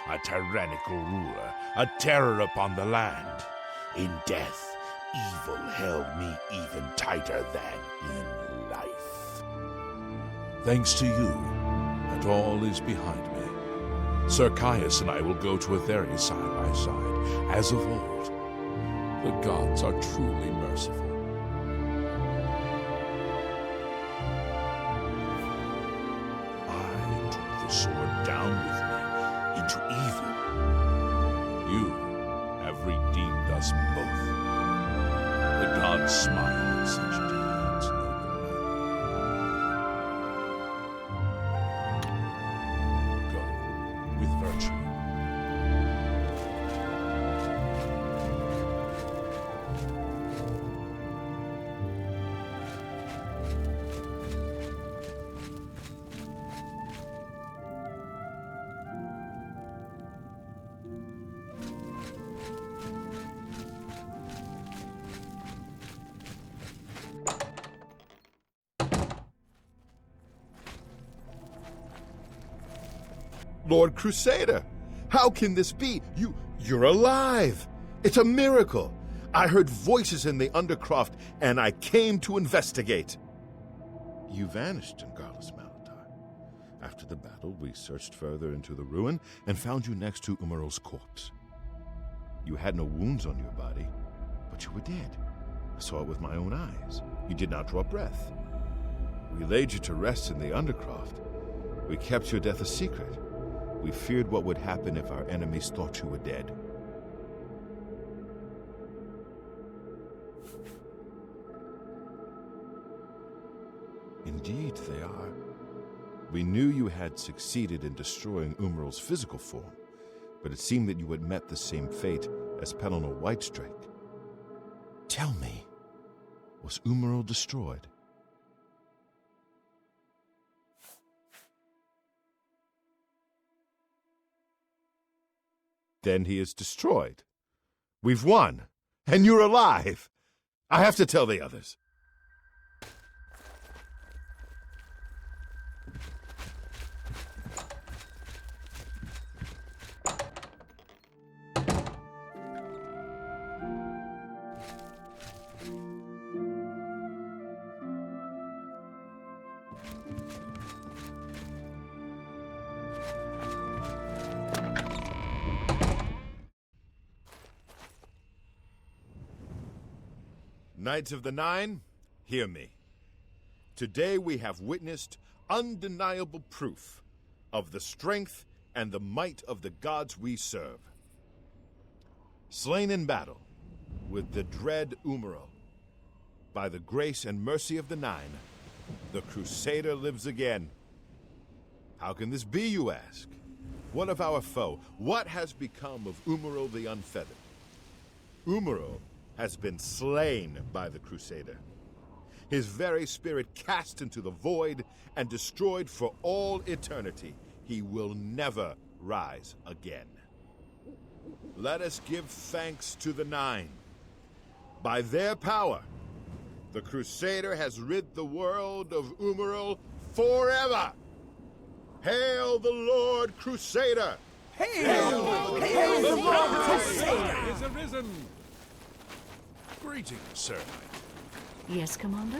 a tyrannical ruler, a terror upon the land. In death, evil held me even tighter than in life. Thanks to you, that all is behind me. Sir Caius and I will go to Aetheri side by side, as of old. The gods are truly merciful. I took the sword down with me into evil. You have redeemed us both. The gods smile at such deeds, noble knight. Go with virtue. Lord Crusader, how can this be? You're alive! It's a miracle! I heard voices in the Undercroft, and I came to investigate. You vanished in Garlas Malatar. After the battle, we searched further into the ruin and found you next to Umaril's corpse. You had no wounds on your body, but you were dead. I saw it with my own eyes. You did not draw breath. We laid you to rest in the Undercroft. We kept your death a secret. We feared what would happen if our enemies thought you were dead. Indeed, they are. We knew you had succeeded in destroying Umaril's physical form, but it seemed that you had met the same fate as Pelennor Whitestrake. Tell me, was Umaril destroyed? Then he is destroyed. We've won, and you're alive. I have to tell the others. Knights of the Nine, hear me. Today we have witnessed undeniable proof of the strength and the might of the gods we serve. Slain in battle with the dread Umaril, by the grace and mercy of the Nine, the Crusader lives again. How can this be, you ask? What of our foe? What has become of Umaril the Unfeathered? Umaril has been slain by the Crusader. His very spirit cast into the void and destroyed for all eternity. He will never rise again. Let us give thanks to the Nine. By their power, the Crusader has rid the world of Umaril forever. Hail the Lord Crusader! Hail the Lord Crusader! Is arisen! Greetings, Sir Knight. Yes, Commander?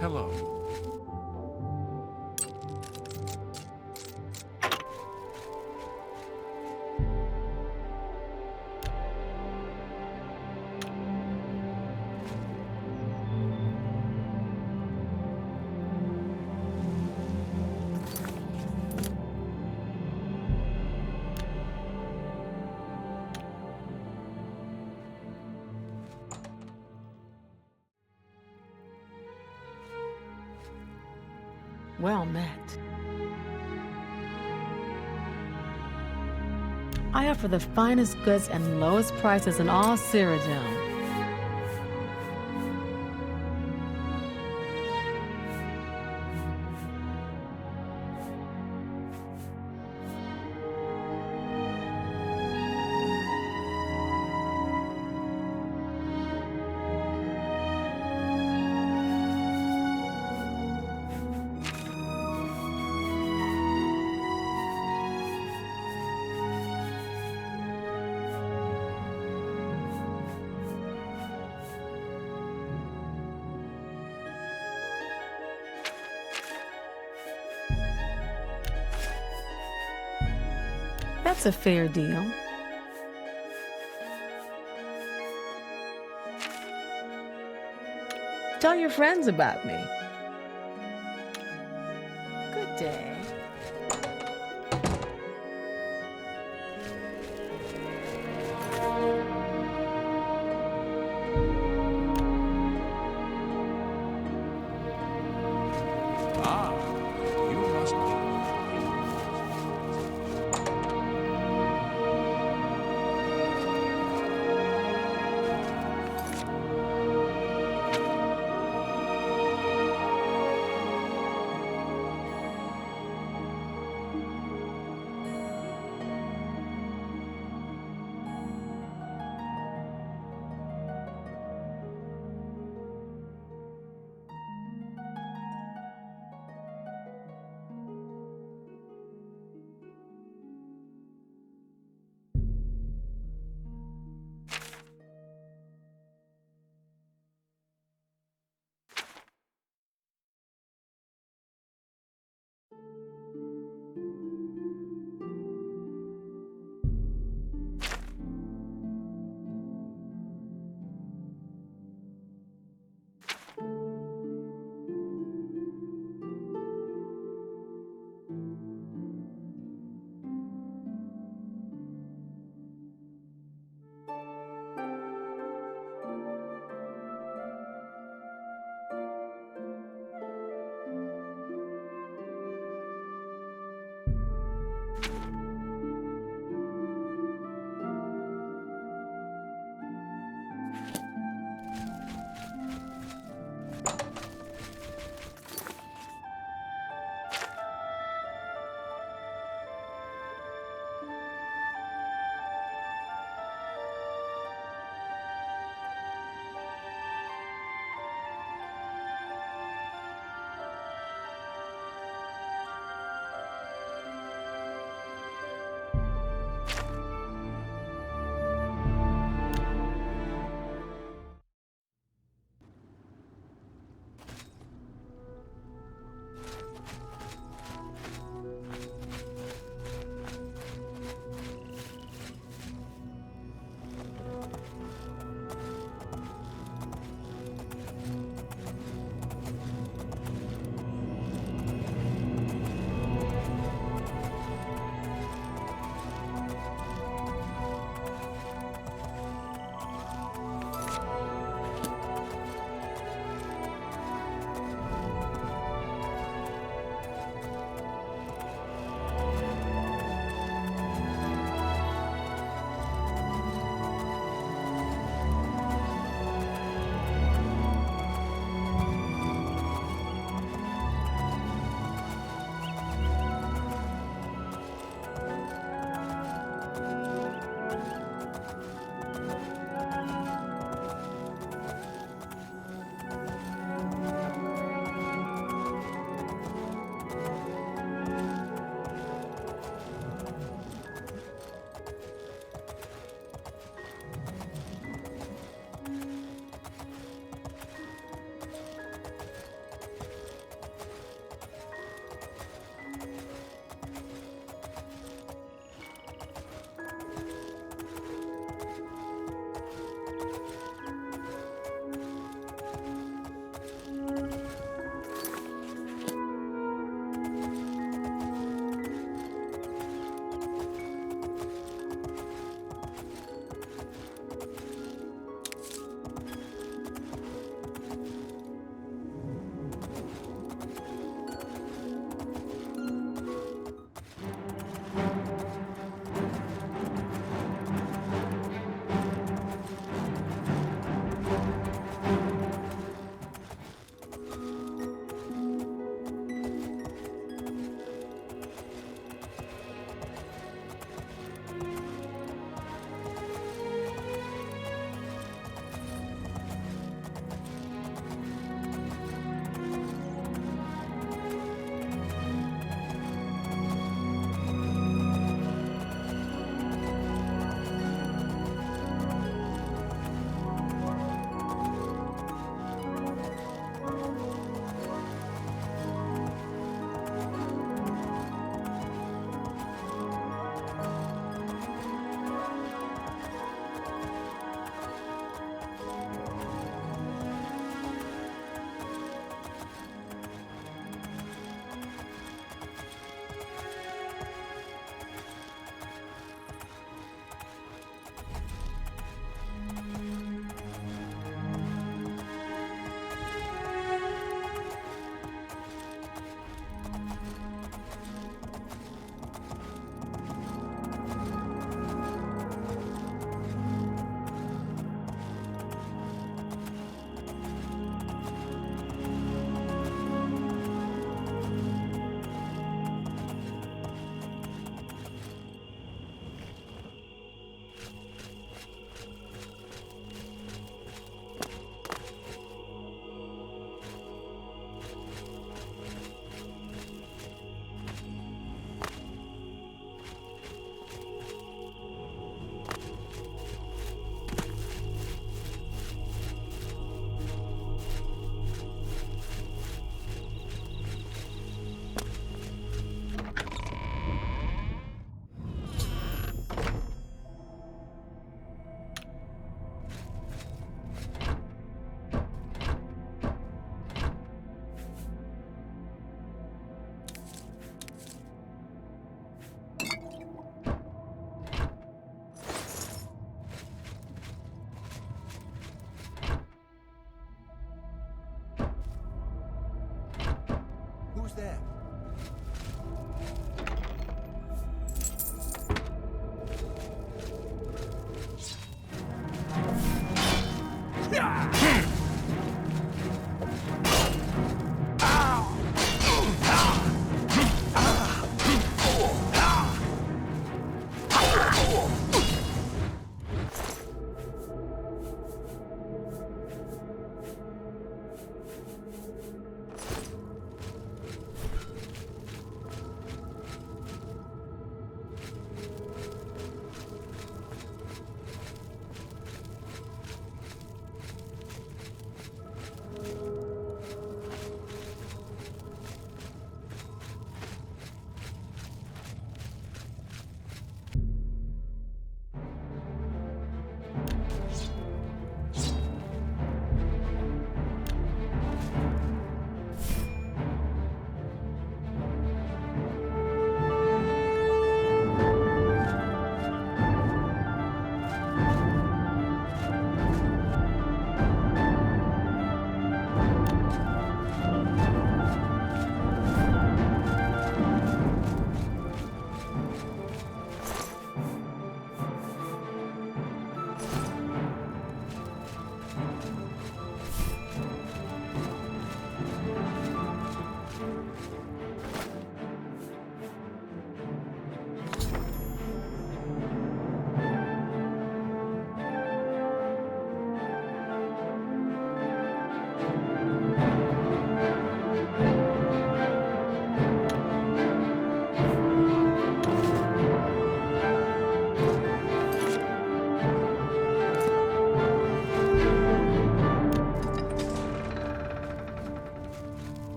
Hello. Well met. I offer the finest goods and lowest prices in all Cyrodiil. That's a fair deal. Tell your friends about me. Good day. Ah, you must be.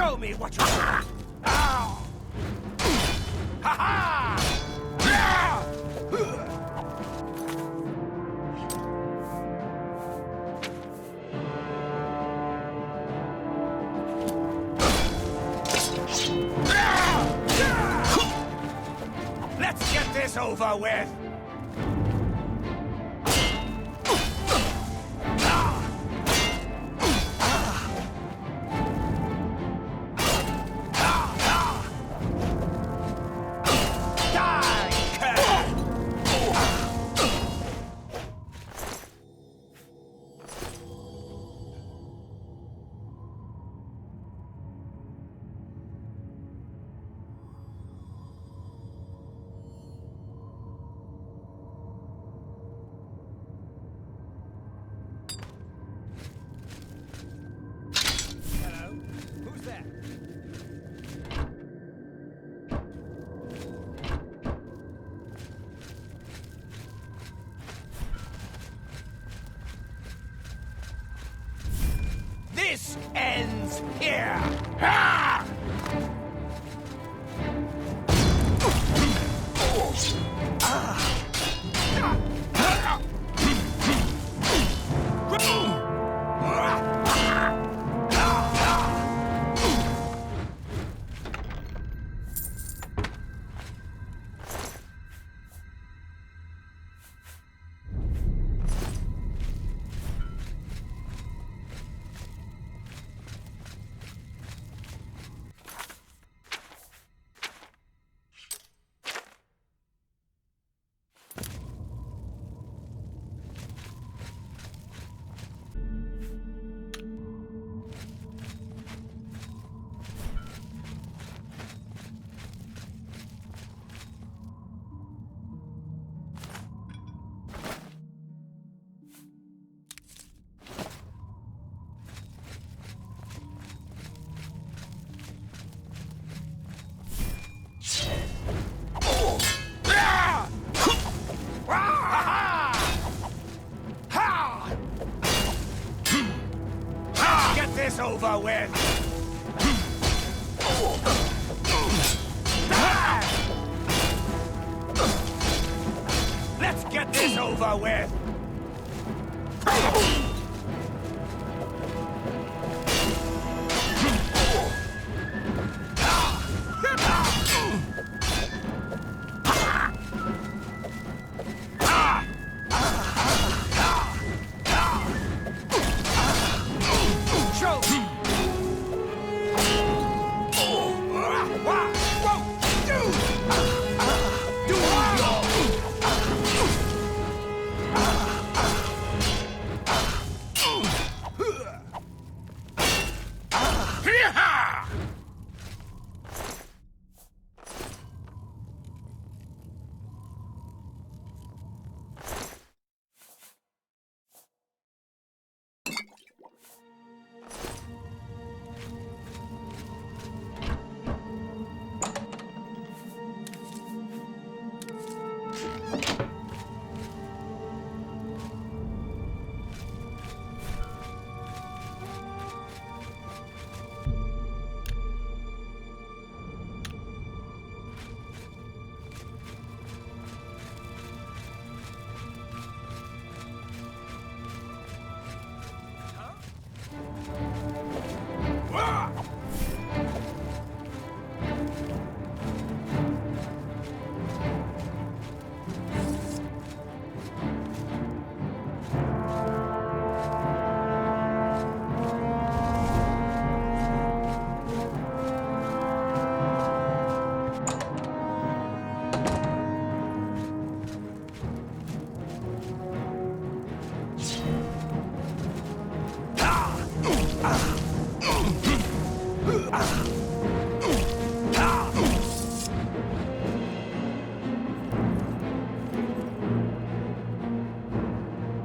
Show me what you got! Ow! Ha-ha! Let's get this over with! This ends here! Ha! Over with! Let's get this over with!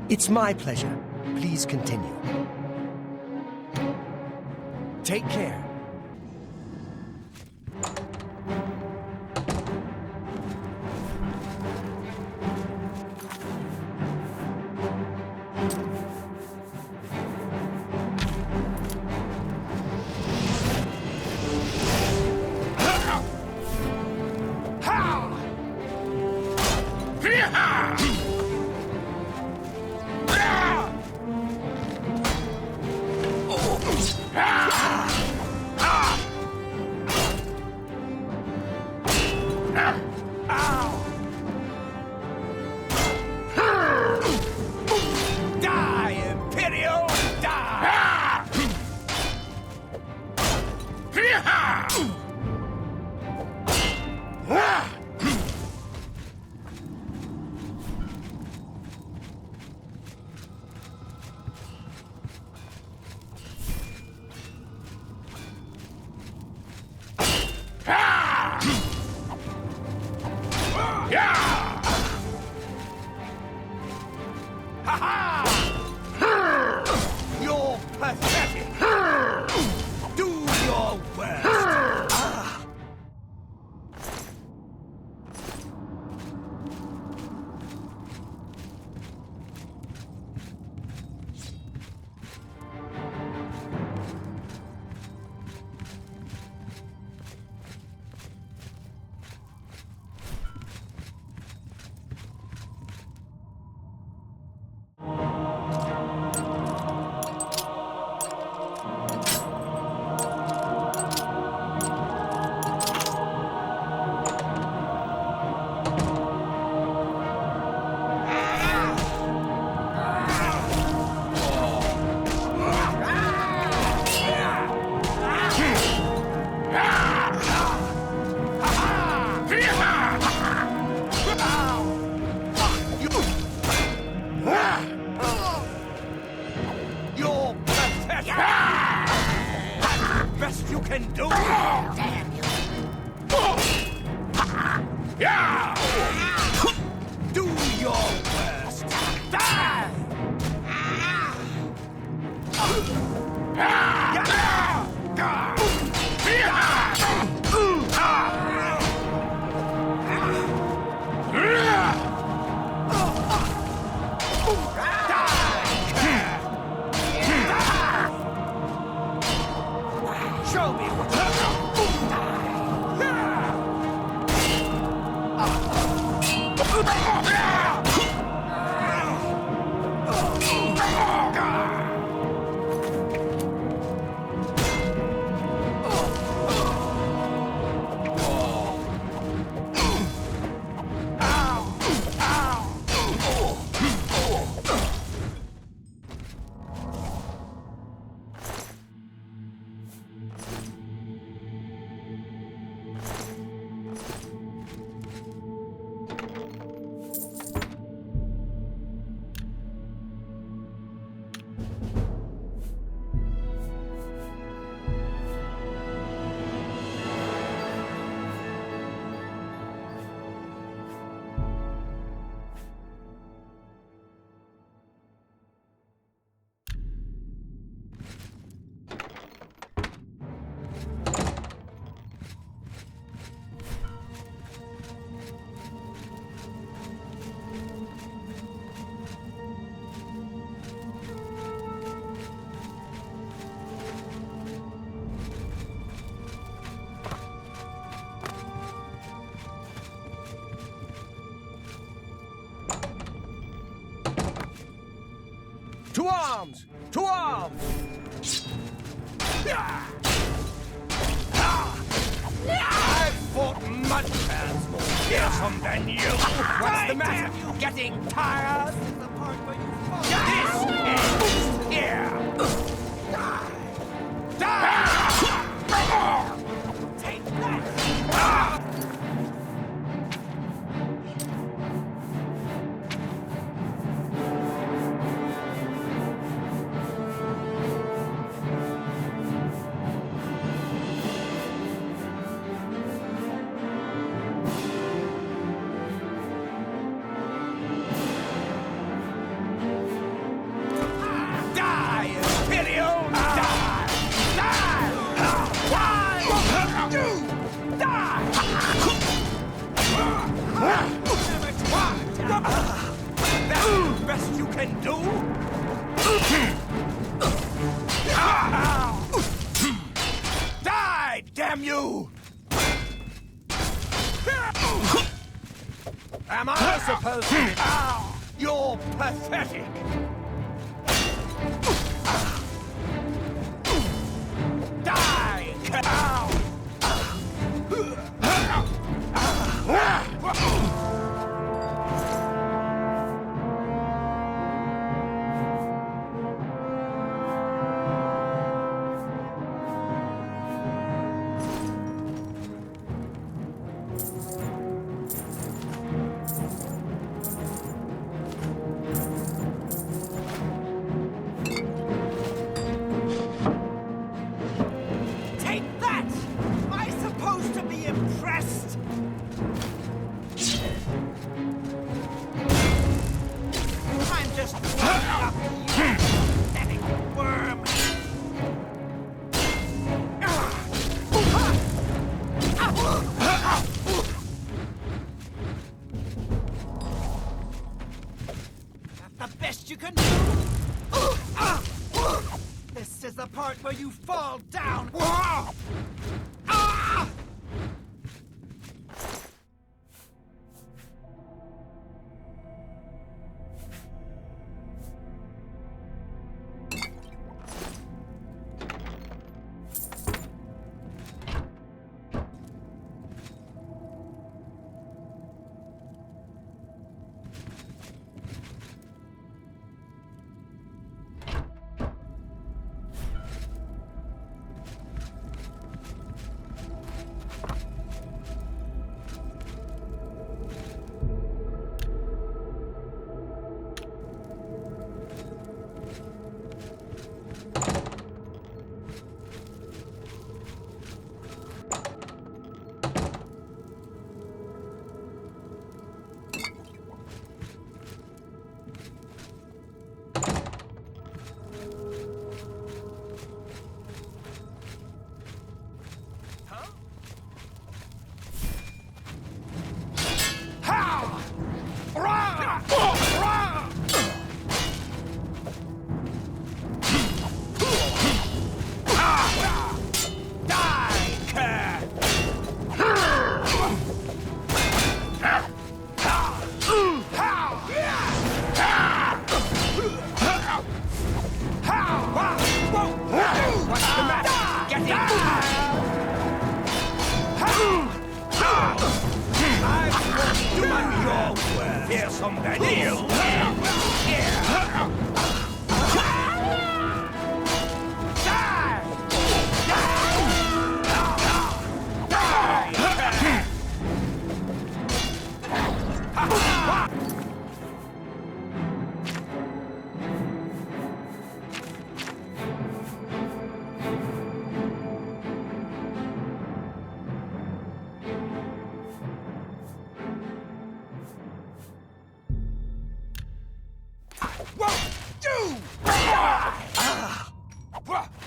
It's my pleasure. Please continue. Take care. pathetic. Do your worst. To arms! To arms! I've fought much fans more fearsome than you. What's the matter? You getting tired? This ends here. Die! Take that! Die, damn you! Am I supposed to be? You're pathetic! Die! you fall down!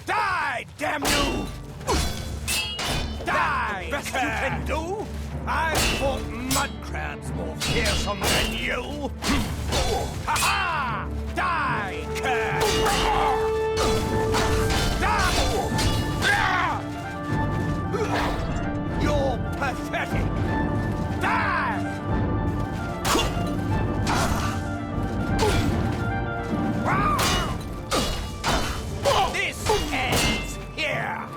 Die, damn you! Die! Best you can do? I've fought mud crabs more fearsome than you! Ha-ha! Die, cur! Die! You're pathetic! Die! This ends here!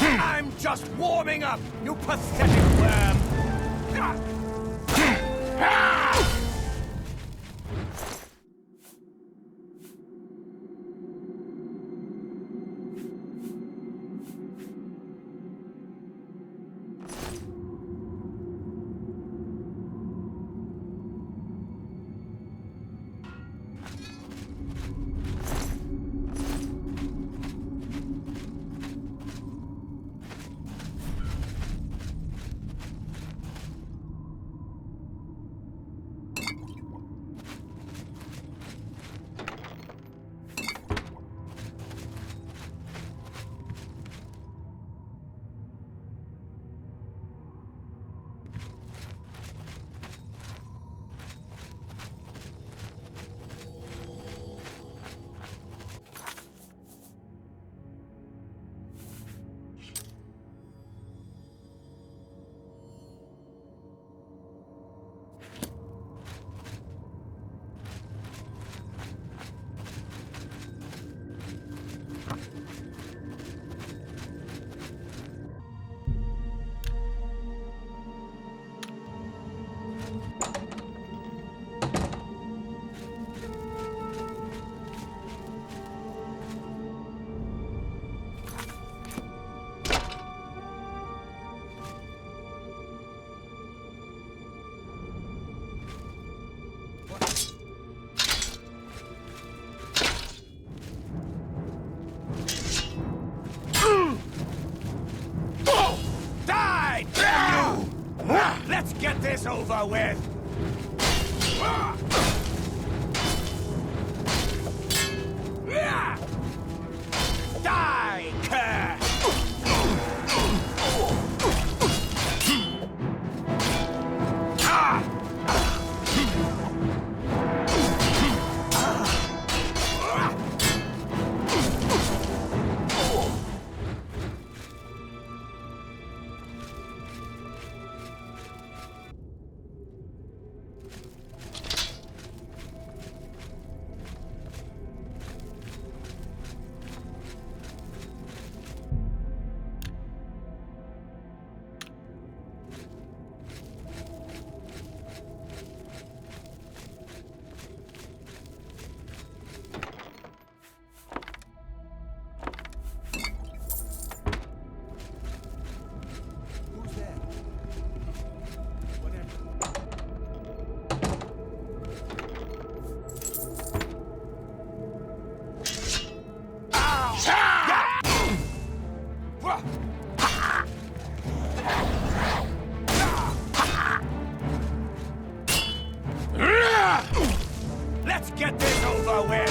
I'm just warming up, you pathetic worm! Let's get this over with! Die, cur! get this over with!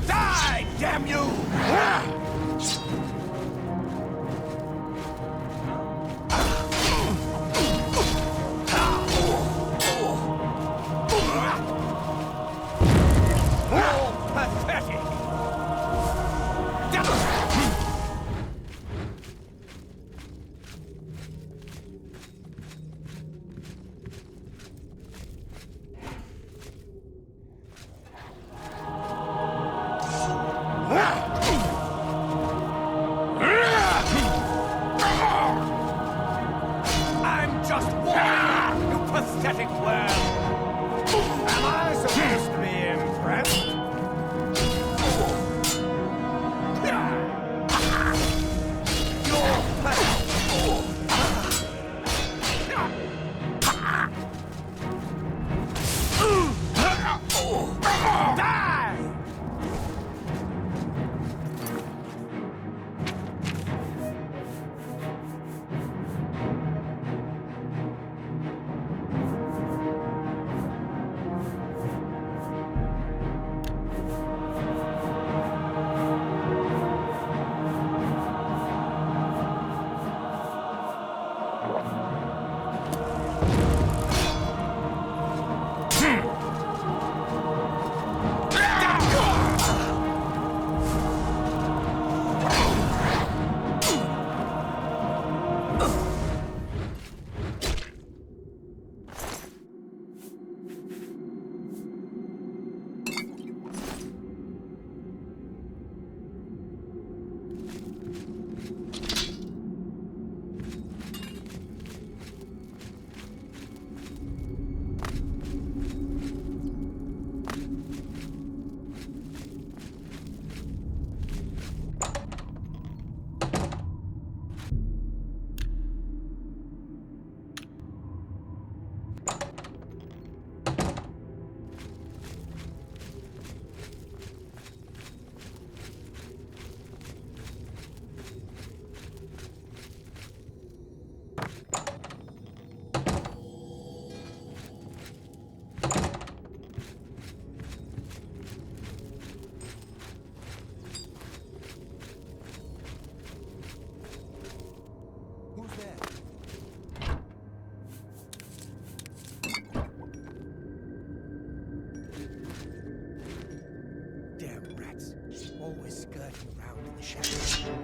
Die, damn you! Pathetic! I'm just warning you, pathetic worm! Am I supposed to be impressed? You're die!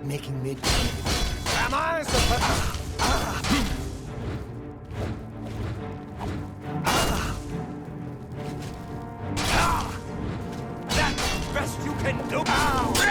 Making mid. Am I supposed? That's the best you can do.